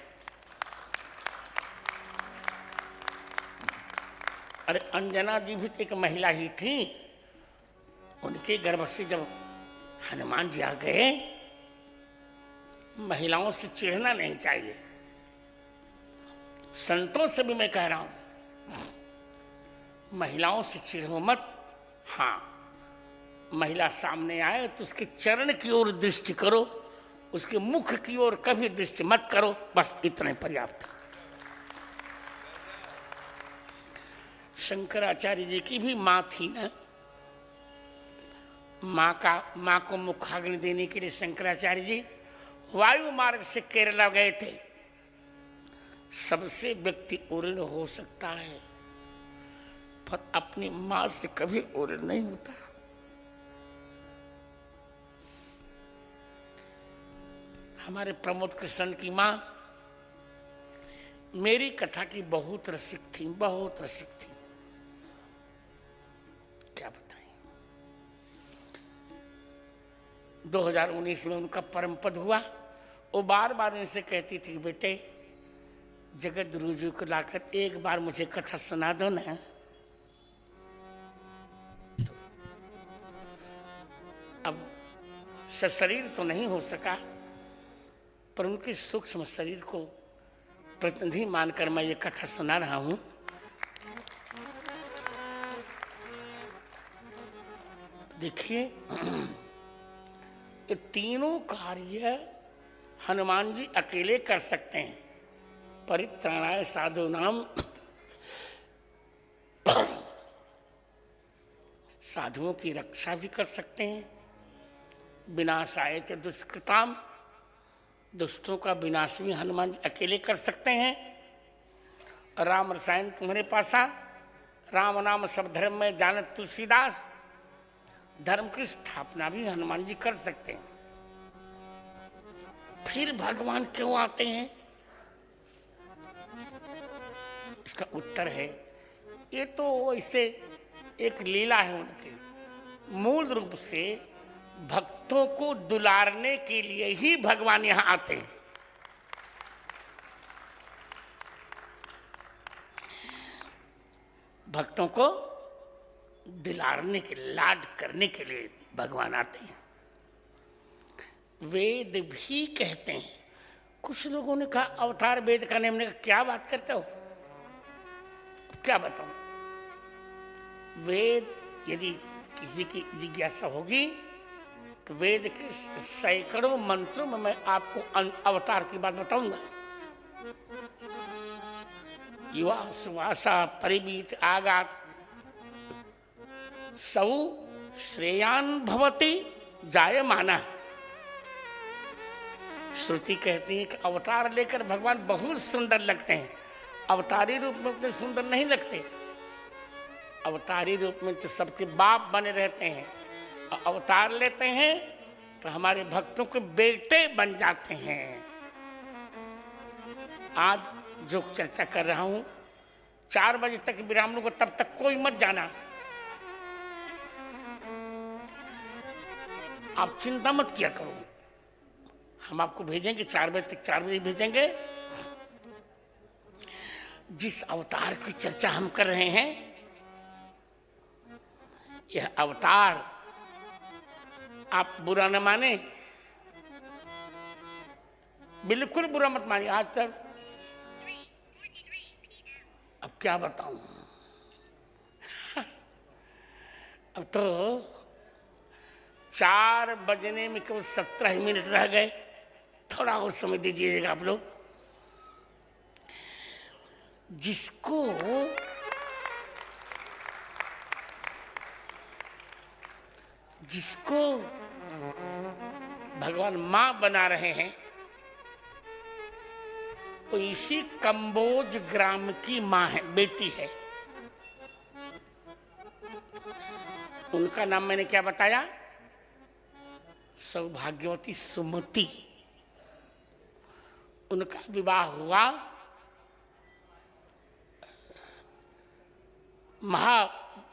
अरे अंजना जी भी तो एक महिला ही थी, उनके गर्भ से जब हनुमान जी आ गए, महिलाओं से चिढ़ना नहीं चाहिए। संतों से भी मैं कह रहा हूं, महिलाओं से चिढ़ो मत। हाँ, महिला सामने आए तो उसके चरण की ओर दृष्टि करो, उसके मुख की ओर कभी दृष्टि मत करो, बस इतने पर्याप्त। शंकराचार्य जी की भी माँ थी ना, माँ को मुखाग्नि देने के लिए शंकराचार्य जी वायु मार्ग से केरला गए थे। सबसे व्यक्ति उऋण हो सकता है, पर अपनी माँ से कभी उऋण नहीं होता। हमारे प्रमोद कृष्ण की माँ मेरी कथा की बहुत रसिक थी, बहुत रसिक थी। क्या बताएं। 2019 में उनका परम पद हुआ। वो बार बार इनसे कहती थी, बेटे जगत गुरु जी को लाकर एक बार मुझे कथा सुना दो ना। अब शरीर तो नहीं हो सका, पर उनके सूक्ष्म शरीर को प्रतिनिधि मानकर मैं ये कथा सुना रहा हूं। देखिए, ये तीनों कार्य हनुमान जी अकेले कर सकते हैं। परित्राणाय साधूनाम, साधुओं की रक्षा भी कर सकते हैं। विनाशाय च दुष्कृताम, दुष्टों का विनाश भी हनुमान जी अकेले कर सकते हैं। राम रसायन तुम्हारे पास आ, राम नाम सब धर्म में जानत तुलसीदास, धर्म की स्थापना भी हनुमान जी कर सकते हैं। फिर भगवान क्यों आते हैं? इसका उत्तर है, ये तो ऐसे एक लीला है उनकी। मूल रूप से भक्तों को दुलारने के लिए ही भगवान यहां आते हैं। भक्तों को दुलारने के, लाड करने के लिए भगवान आते हैं। वेद भी कहते हैं। कुछ लोगों ने कहा अवतार वेद का नाम, ने कहा क्या बात करते हो, क्या बताऊं? वेद यदि किसी की जिज्ञासा होगी तो वेद के सैकड़ों मंत्रों में मैं आपको अवतार की बात बताऊंगा। युवा सुवासा परिबीत आगात सौ श्रेयान भवति जायमाना। श्रुति कहती है कि अवतार लेकर भगवान बहुत सुंदर लगते हैं। अवतारी रूप में उतने सुंदर नहीं लगते। अवतारी रूप में तो सबके बाप बने रहते हैं, और अवतार लेते हैं तो हमारे भक्तों के बेटे बन जाते हैं। आज जो चर्चा कर रहा हूं 4 बजे तक विराम लूंगा, तब तक कोई मत जाना। आप चिंता मत किया करो, हम आपको भेजेंगे 4 बजे तक, 4 बजे भेजेंगे। जिस अवतार की चर्चा हम कर रहे हैं, यह अवतार आप बुरा न माने, बिल्कुल बुरा मत मानिए। आज तक अब क्या बताऊं, अब तो 4 बजने में केवल 17 मिनट रह गए। थोड़ा और समय दीजिएगा आप लोग। जिसको भगवान मां बना रहे हैं, वो इसी कंबोज ग्राम की मां है, बेटी है। उनका नाम मैंने क्या बताया? सौभाग्यवती सुमति। उनका विवाह हुआ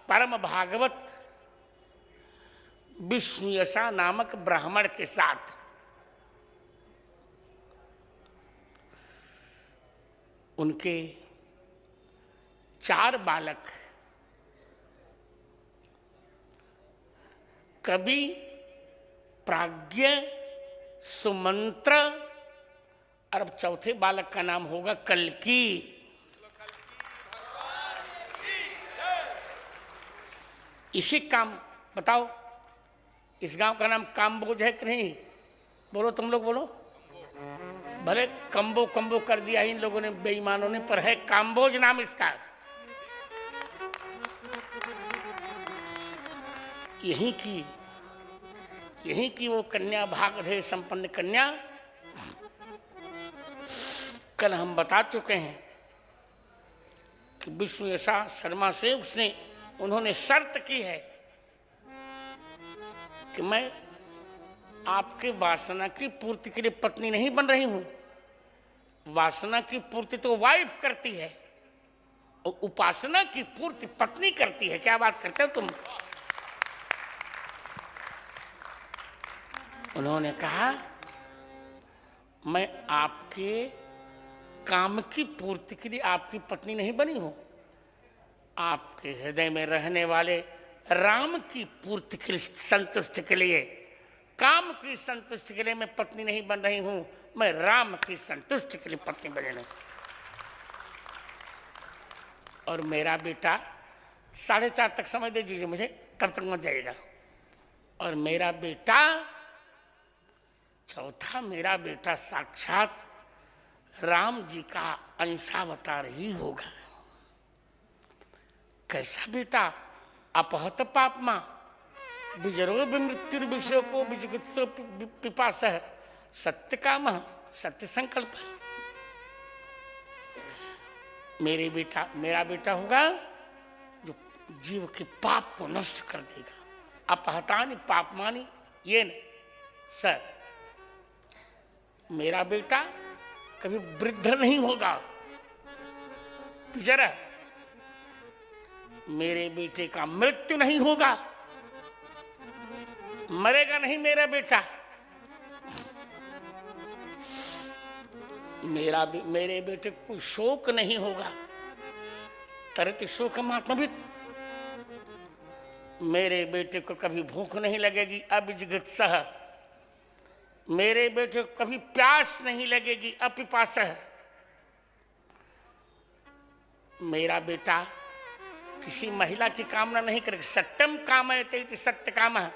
परम भागवत विष्णुयशा नामक ब्राह्मण के साथ। उनके 4 बालक, कवि, प्राज्ञ, सुमंत्र, और अब चौथे बालक का नाम होगा कल्की। इसी काम बताओ, इस गांव का नाम काम्बोज है कि नहीं? बोलो, तुम लोग बोलो। भले कंबो कंबो कर दिया इन लोगों ने, बेईमानों ने, पर है काम्बोज नाम इसका। यहीं की वो कन्या, भागधेय संपन्न कन्या। कल हम बता चुके हैं कि विष्णुयशा शर्मा से उन्होंने शर्त की है कि मैं आपके वासना की पूर्ति के लिए पत्नी नहीं बन रही हूं। वासना की पूर्ति तो वाइफ करती है, और उपासना की पूर्ति पत्नी करती है। क्या बात करते हो तुम? उन्होंने कहा, मैं आपके काम की पूर्ति के लिए आपकी पत्नी नहीं बनी हूं, आपके हृदय में रहने वाले राम की पूर्ति के लिए, संतुष्टि के लिए, काम की संतुष्टि के लिए मैं पत्नी नहीं बन रही हूं, मैं राम की संतुष्टि के लिए पत्नी बनी हूं। और मेरा बेटा 4:30 तक समय दे दीजिए मुझे, तब तक मत जाइएगा। और मेरा बेटा चौथा मेरा बेटा साक्षात राम जी का अंशावतार ही होगा। कैसा बेटा? अपहत पापमा विजरो मृत्युर्विषय को विचिकित्सो पिपास सत्य काम सत्य संकल्प। मेरा बेटा होगा जो जीव के पाप को नष्ट कर देगा। अपहतानि पापमानि ये न सर, मेरा बेटा कभी वृद्ध नहीं होगा। विजरा, मेरे बेटे का मृत्यु नहीं होगा, मरेगा नहीं मेरा बेटा। मेरे बेटे को कोई शोक नहीं होगा, तरत शोक मात्मवित। मेरे बेटे को कभी भूख नहीं लगेगी, अभिजिगत्सः। मेरे बेटे को कभी प्यास नहीं लगेगी, अपिपासः। मेरा बेटा किसी महिला की कामना नहीं करेगा। सत्यम कामयते इति सत्य कामः।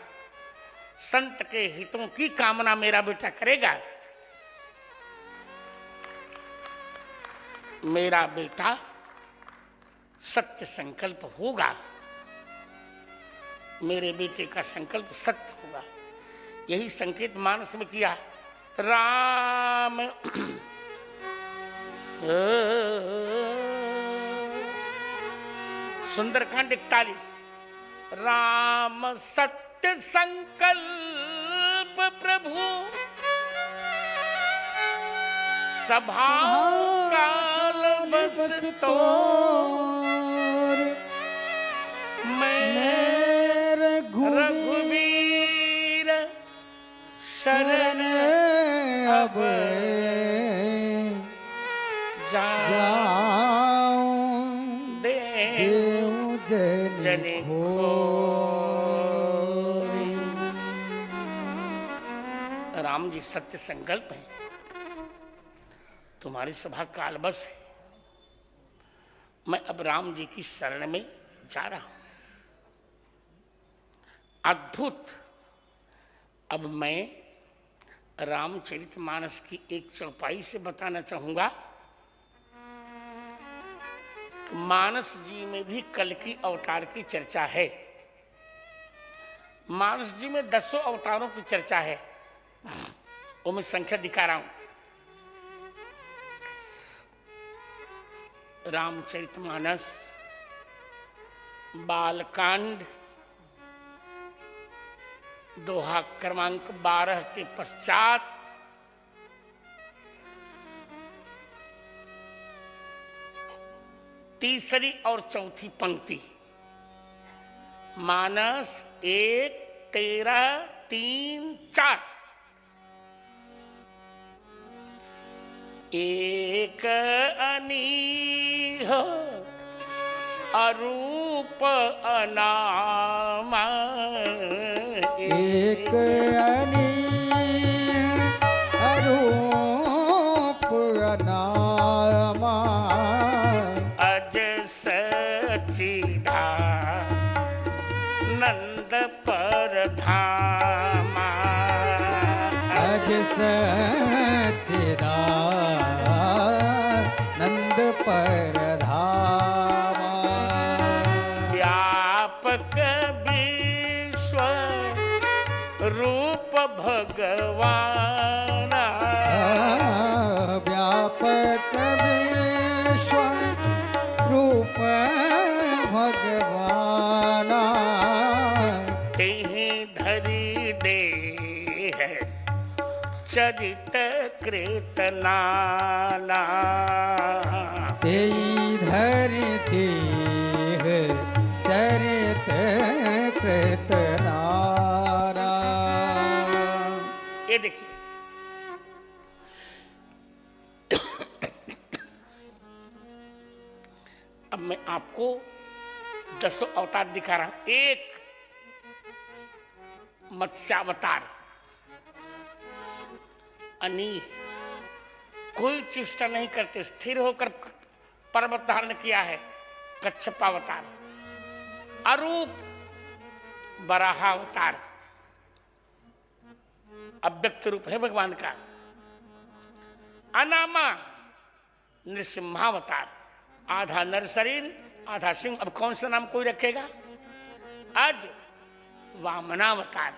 संत के हितों की कामना मेरा बेटा करेगा। मेरा बेटा सत्य संकल्प होगा। मेरे बेटे का संकल्प सत्य होगा। यही संकेत मानस में किया। राम सुंदरकांड 41। राम सत्य संकल्प प्रभु सभाओ काल बस तोर। मैं रघुवीर शरण अब जाऊं देव जन खोरी। राम जी सत्य संकल्प है। तुम्हारी सभा कालबस है। मैं अब राम जी की शरण में जा रहा हूं। अद्भुत। अब मैं रामचरितमानस की एक चौपाई से बताना चाहूंगा कि मानस जी में भी कल की अवतार की चर्चा है। मानस जी में 10 अवतारों की चर्चा है। वो मैं संख्या दिखा रहा हूं। रामचरितमानस बालकांड दोहा क्रमांक 12 के पश्चात तीसरी और चौथी पंक्ति। मानस 1, 13, 3, 4। एक अनीह अरूप अनामा। एक अनीह अरूप अनामा। अज सचिदा नंद पर धामा। अज सचिदा नंद पर धामा। व्यापक विश्व रूप भगवान। व्यापक विश्व रूप भगवान। तेहि धरि देह चरित कृत नाना। तेई धरि देह चरित कृत नाना। ये देखिए, अब मैं आपको 10 अवतार दिखा रहा हूं। 1 मत्स्यावतार। अनीह, कोई चेष्टा नहीं करते, स्थिर होकर पर्वत धारण किया है, कच्छपावतार। अरूप, बराहावतार। अव्यक्त रूप है भगवान का। अनामा नृसिंहावतार, आधा नर शरीर आधा सिंह। अब कौन सा नाम कोई रखेगा? आज वामनावतार,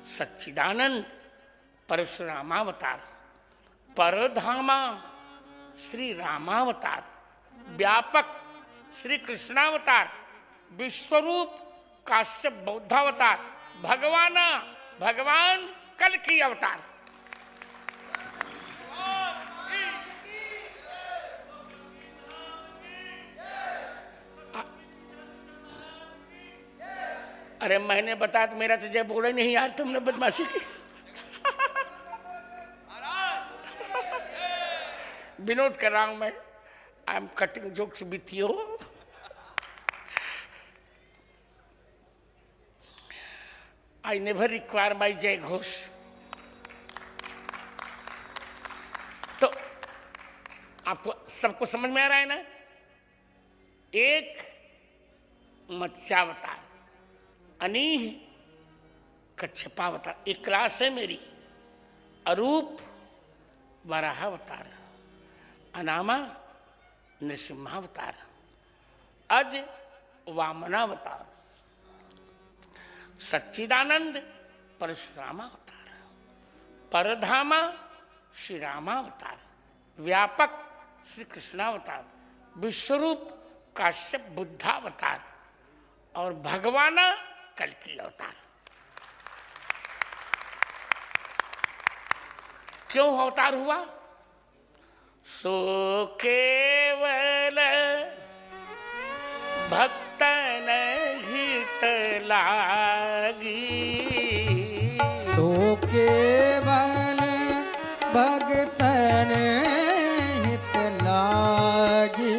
सच्चिदानंद परशुरामावतार, परधामा श्री रामावतार, व्यापक श्री कृष्णावतार, विश्वरूप काश्यप बौद्धावतार, भगवान कल की अवतार। अरे मैंने बताया तो मेरा तो जय बोला ही नहीं यार, तुमने बदमाशी की। विनोद कर रहा हूं मैं। I am cutting jokes with you. I never require my जय घोष। तो आपको सबको समझ में आ रहा है ना? एक मत्स्यावतार, अनीह कच्छपावतार, एक क्लास है मेरी। अरूप वराहावतार, अनामा नृसिंहावतार, अज वामनावतार, सच्चिदानंद परशुरामावतार, परधामा श्री रामावतार, व्यापक श्री कृष्णावतार, विश्वरूप काश्यप बुद्धावतार और भगवाना कल्कि अवतार। क्यों अवतार हुआ? सो केवल भक्तन हित लागी, सो केवल भगतन हित लागी,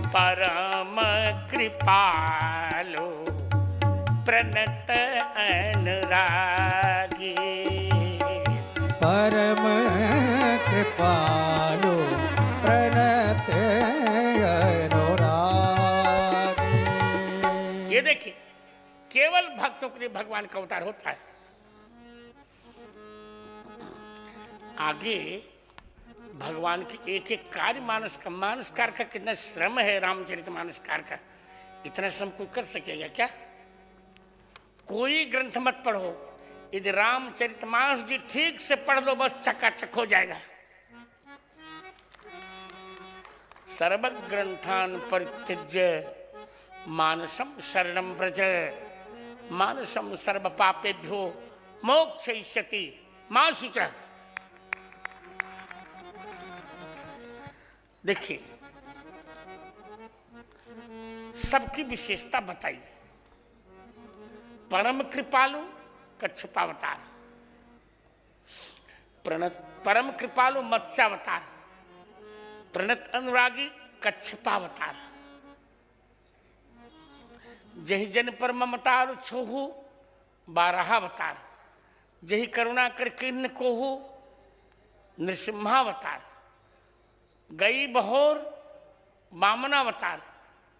परम कृपालो प्रणत अनुरागी, परम कृपालु प्रणत अनुरागी। ये देखिए, केवल भक्तों के लिए भगवान का अवतार होता है। आगे भगवान की एक एक कार्य, मानसकार का कितना श्रम है। रामचरितमानसकार का इतना श्रम कोई कर सकेगा क्या? कोई ग्रंथ मत पढ़ो, यदि रामचरितमानस जी ठीक से पढ़ लो बस चकाचक हो जाएगा। सर्व ग्रंथान परित्यज्य मानसम शरणं व्रज, मानसम सर्व पापेभ्यो मोक्षयिष्यति मा शुचः। देखिए, सबकी विशेषता बताई। परम कृपालु कच्छपावतार, परम कृपालु मत्स्यावतार, प्रणत अनुरागी कच्छपावतार, जही जन पर ममतारु छोहु बारहावतार, जही करुणा कर किन्न कोहु नृसिंहावतार, गई बहोर वामनावतार,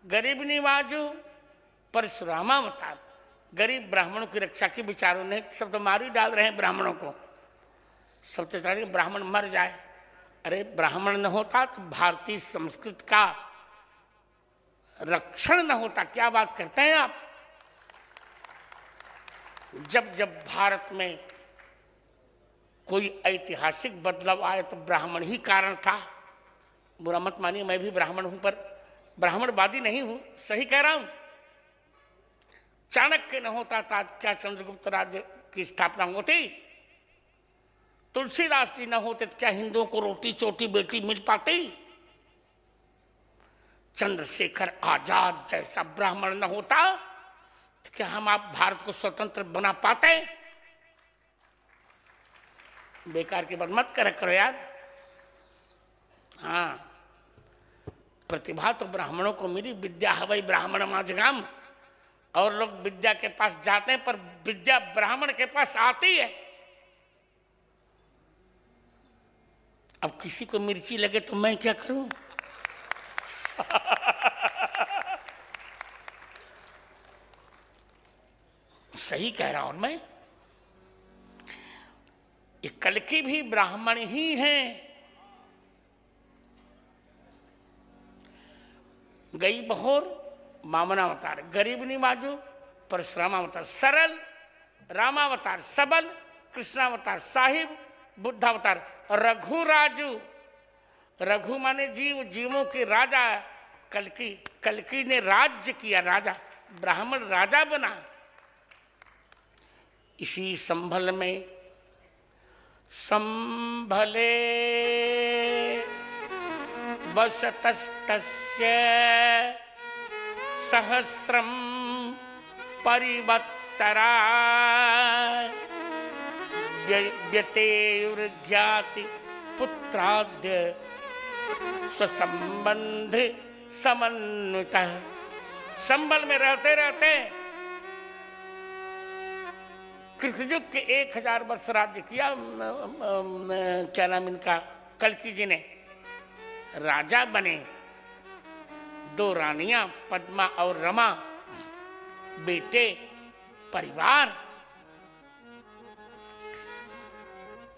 गरीब निवाजु परशुरामावतार। गरीब ब्राह्मणों की रक्षा की विचारों ने सब तो मार ही डाल रहे हैं ब्राह्मणों को। सब तो चाहते ब्राह्मण मर जाए। अरे ब्राह्मण न होता तो भारतीय संस्कृति का रक्षण न होता। क्या बात करते हैं आप? जब जब भारत में कोई ऐतिहासिक बदलाव आया तो ब्राह्मण ही कारण था। बुरा मत मानिए, मैं भी ब्राह्मण हूं पर ब्राह्मणवादी नहीं हूं, सही कह रहा हूं। चाणक्य न होता तो आज क्या चंद्रगुप्त राज्य की स्थापना होती? तुलसीदास जी न होते तो क्या हिंदुओं को रोटी चोटी बेटी मिल पाती? चंद्रशेखर आजाद जैसा ब्राह्मण न होता तो क्या हम आप भारत को स्वतंत्र बना पाते? बेकार की बात मत करो यार। हाँ, प्रतिभा तो ब्राह्मणों को मिली। विद्या हवै ब्राह्मण माजगाम। और लोग विद्या के पास जाते हैं पर विद्या ब्राह्मण के पास आती है। अब किसी को मिर्ची लगे तो मैं क्या करूं? सही कह रहा हूं मैं। ये कल्कि भी ब्राह्मण ही हैं। गई बहोर वामनावतार, गरीब निवाजो परशुरामावतार, सरल रामावतार, सबल कृष्णावतार, साहिब बुद्धावतार, रघु राजू, रघु माने जीव, जीवों के राजा कल्कि, कल्कि ने राज्य किया, राजा ब्राह्मण राजा बना। इसी संभल में संभले वसतस्तस्य सहस्रम परिवत्सरा व्यतेयुर्ज्ञाति पुत्राद्य स्वसंबंध समन्वितः। संबल में रहते रहते कृतयुग के 1000 वर्ष राज्य किया। क्या नाम इनका, कल्कि जी ने, राजा बने। 2 रानियां पद्मा और रमा, बेटे, परिवार।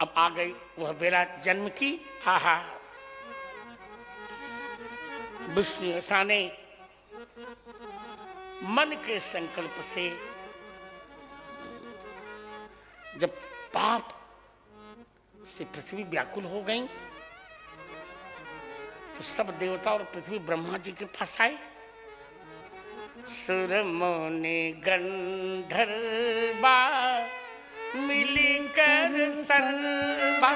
अब आ गई वह बेला जन्म की। आहा, विष्णु ऐसा ने मन के संकल्प से जब पाप से पृथ्वी व्याकुल हो गई तो सब देवता और पृथ्वी ब्रह्मा जी के पास आए। सुर मुनि गंधर्वा मिलकर सर्वा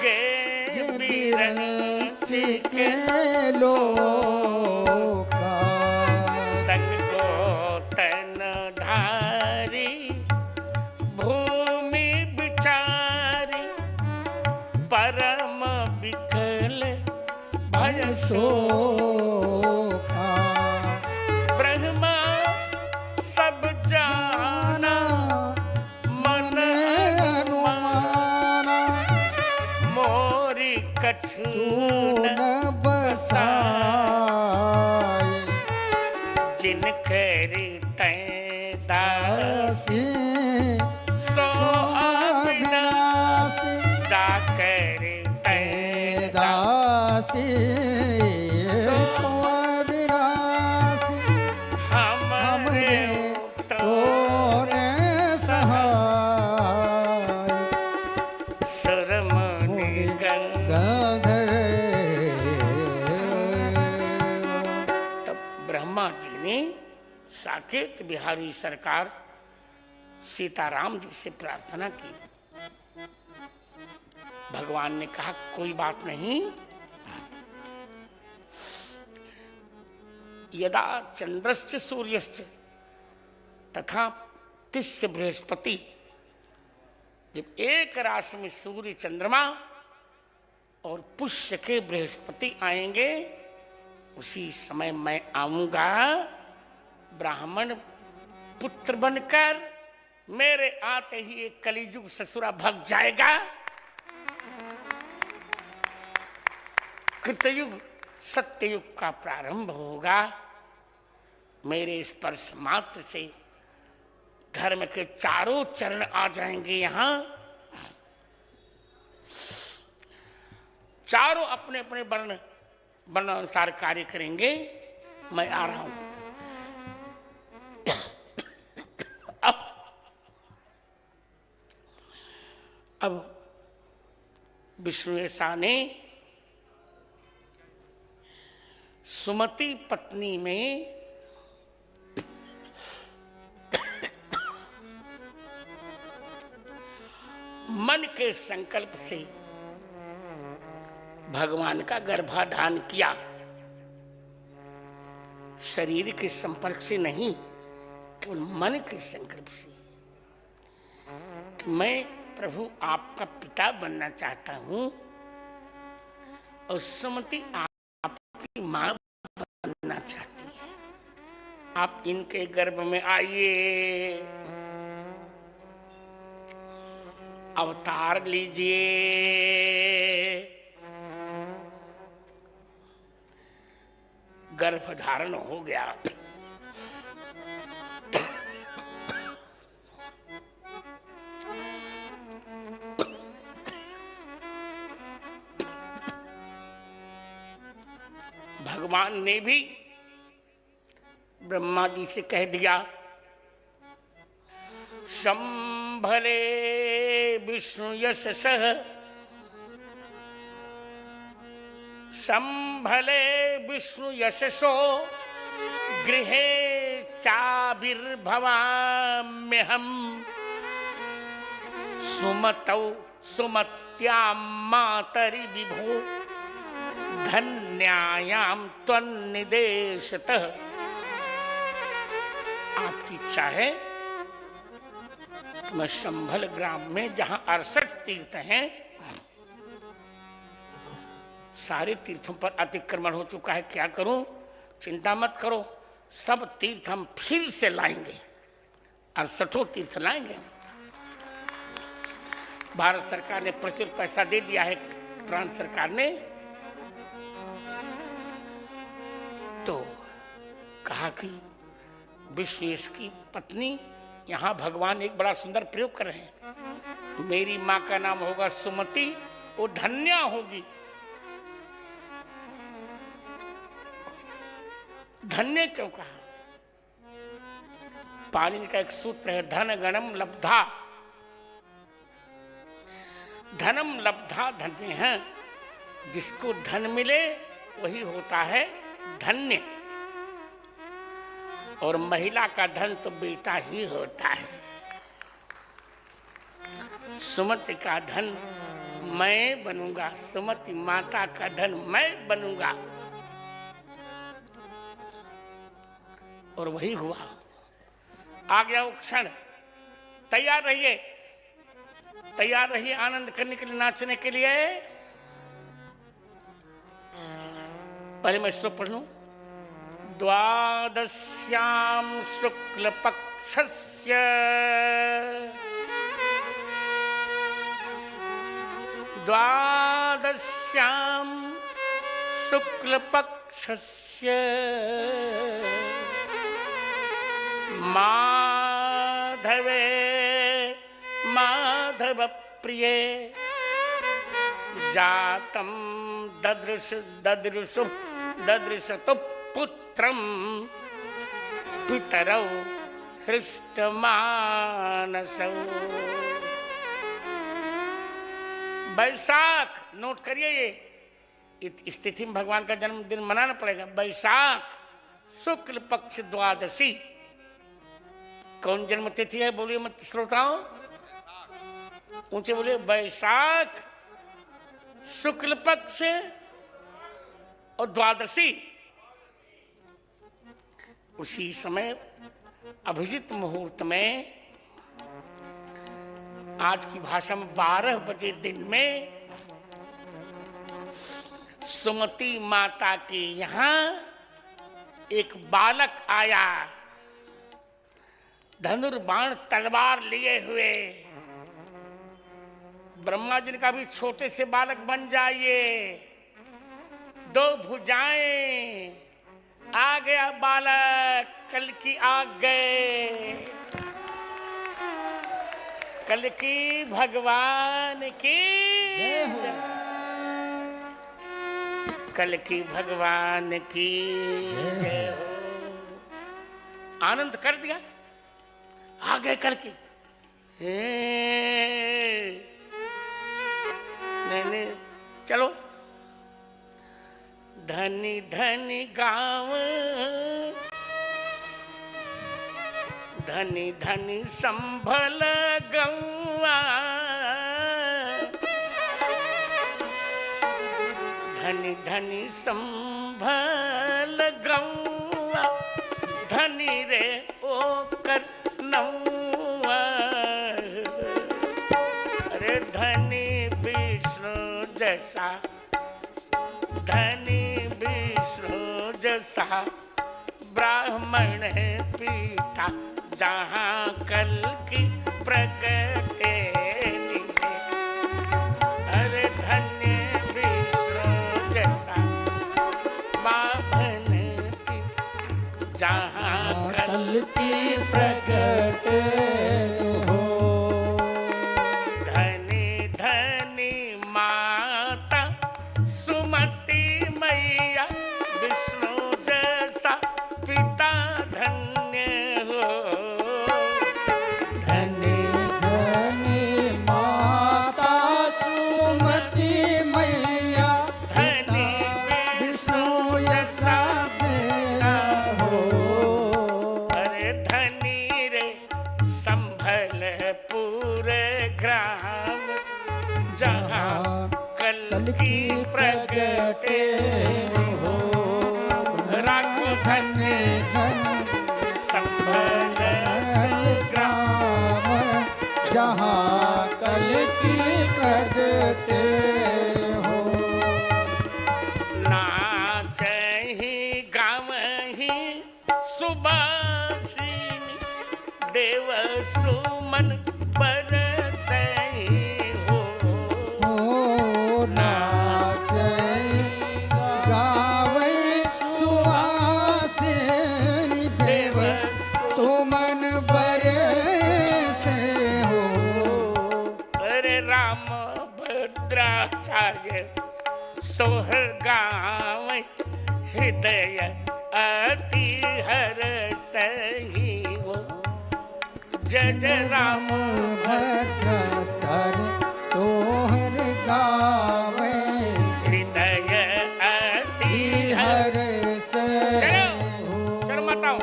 गे बिरंच के लोका संग गोतन धारी भूमि बिचारी परम विकल भय शोका ब्रह्मा सब जाना मन अनुमाना मोरी कछु न न बसाए जिन करी तै दास दासी सो अविनाश अविनाशी जा कर तै दास दासी सो अविनाशी हमरे तो तोरे सहाय सुर मुनि गंध। तब ब्रह्मा जी ने साकेत बिहारी सरकार सीताराम जी से प्रार्थना की। भगवान ने कहा कोई बात नहीं, यदा चंद्रश्च सूर्यश्च तथा तिस्य बृहस्पति, जब एक राशि में सूर्य चंद्रमा और पुष्य के बृहस्पति आएंगे उसी समय मैं आऊंगा ब्राह्मण पुत्र बनकर। मेरे आते ही एक कलिजुग ससुरा भग जाएगा। कृतयुग सत्ययुग का प्रारंभ होगा। मेरे स्पर्श मात्र से धर्म के चारों चरण आ जाएंगे। यहां चारों अपने अपने वर्ण अनुसार कार्य करेंगे। मैं आ रहा हूं। अब विष्णु ऐसा ने सुमति पत्नी में मन के संकल्प से भगवान का गर्भाधान किया। शरीर के संपर्क से नहीं, केवल मन के संकल्प से कि मैं प्रभु आपका पिता बनना चाहता हूं और सुमति आपकी मां बनना चाहती है। आप इनके गर्भ में आइए, अवतार लीजिए। गर्भधारण हो गया। भगवान ने भी ब्रह्मा जी से कह दिया, संभले विष्णु यशसः, संभले विष्णु यशसो गृहे चाविर्भवाम्यहम् सुमतौ सुमत्यां मातरि विभो धन्यायां त्वन्निदेशतः। आपकी इच्छा है तो मैं संभल ग्राम में जहां 68 तीर्थ हैं, सारे तीर्थों पर अतिक्रमण हो चुका है, क्या करूं? चिंता मत करो, सब तीर्थ हम फिर से लाएंगे, 68 तीर्थ लाएंगे। भारत सरकार ने प्रचुर पैसा दे दिया है, फ्रांस सरकार ने। तो कहा कि विश्वेश की पत्नी, यहाँ भगवान एक बड़ा सुंदर प्रयोग कर रहे हैं। मेरी माँ का नाम होगा सुमति, वो धन्या होगी। धन्य क्यों कहा? पाणिनि का एक सूत्र है, धन गणम लब्धा। धनम लब्धा धन्य है, जिसको धन मिले वही होता है धन्य। और महिला का धन तो बेटा ही होता है। सुमति का धन मैं बनूंगा, सुमति माता का धन मैं बनूंगा। और वही हुआ। आ गया वो क्षण। तैयार रहिए, तैयार रहिए आनंद करने के लिए, नाचने के लिए। पहले मैं श्लोक पढ़ लूं। द्वादश्याम शुक्ल पक्षस्य द्वादश्याम शुक्ल पक्षस्य माधवे माधव प्रिये जातम ददृशतु पुत्रम पितरौ हृष्टमानसौ। बैसाख, नोट करिए, ये इस तिथि में भगवान का जन्मदिन मनाना पड़ेगा। बैसाख शुक्ल पक्ष द्वादशी। कौन जन्म तिथि है? बोलिए मत श्रोताओं, ऊंचे बोलिए। बैसाख शुक्ल पक्ष और द्वादशी। उसी समय अभिजित मुहूर्त में, आज की भाषा में 12 बजे दिन में, सुमति माता के यहाँ एक बालक आया, धनुर्बाण तलवार लिए हुए। ब्रह्मा जी ने कहा भी छोटे से बालक बन जाइए, 2 भुजाएं। आ गया बालक, कल की आ गए। कल की भगवान की, कल की भगवान की जय हो। आनंद कर दिया, आ गए कल की। नहीं, चलो। धनी धनी गाँव, धनी धनी संभल गौआ, धनी धनी संभल गौआ, धनी रे ओकर नौआ। अरे धनी विष्णु जैसा, धनी विष्णु जैसा ब्राह्मण पीता, जहाँ कल की प्रगटे। अरे धन्य विष्णु जैसा ब्राह्मण पी, जहाँ कल की प्रगट हो। धनी धनी माता सुमति मैया, विष्णु पूरे ग्राम जहाँ कल की प्रगटे हो, राखो धन्य संभल ग्राम जहाँ कल की प्रगटे हो। नाच ही गाँव ही सुबासिनी, देव सुमन बरसई हो। नाच गावे सुहासिनी, देव सुमन बरसे हो। अरे राम भद्राचार्य सोहर गाँव हृदय अति हरसहि हो। जय जय राम भद्राचार्य सोहर गावे हृदय अति हरसहि चलो हो। चलो बताओ।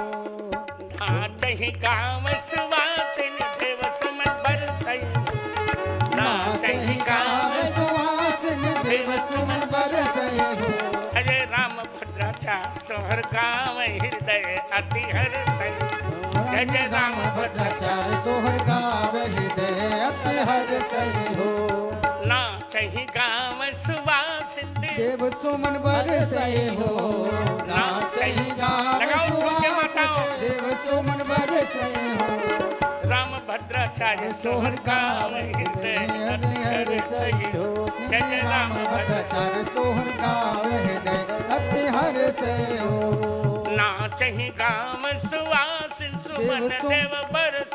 नाच ही गाँव सुवासिनी, देव सुमन बरसई। नाच ही गाँव सुहासिनी, देव सुमन बरसहि हो। अजय राम भद्राचार्य सोहर गाँव हृदय अति हरसई। जय जय राम भद्राचार्य सोहर गावे हृदय अति हरसहि हो। नाच ही गाँव सुवासिनी, देव सुमन बरसहि हो। नाच ही गावे लगाओ ठुमके माताओं। देव सुमन बरसहि हो। राम भद्राचार्य सोहर गाँव हृदय अति हरसई हो। जय जय राम भद्राचार्य सोहर गावे हृदय अति हरसहि हो। नाच ही गाँव सुवासिन सुमन देव बरस।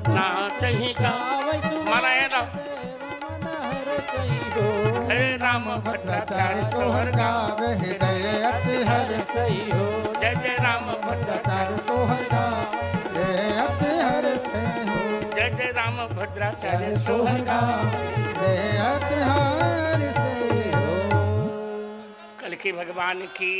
नाच ही गाँव माना है ना। हे राम भद्राचार्य सोहर गाँव हृदय अति हरसहि हो। जय जय राम भद्राचार्य सोहर गावे अति हरसहि हो। जय जय राम भद्राचार्य सोहर गाँव अति हरसहि हो। कल की भगवान की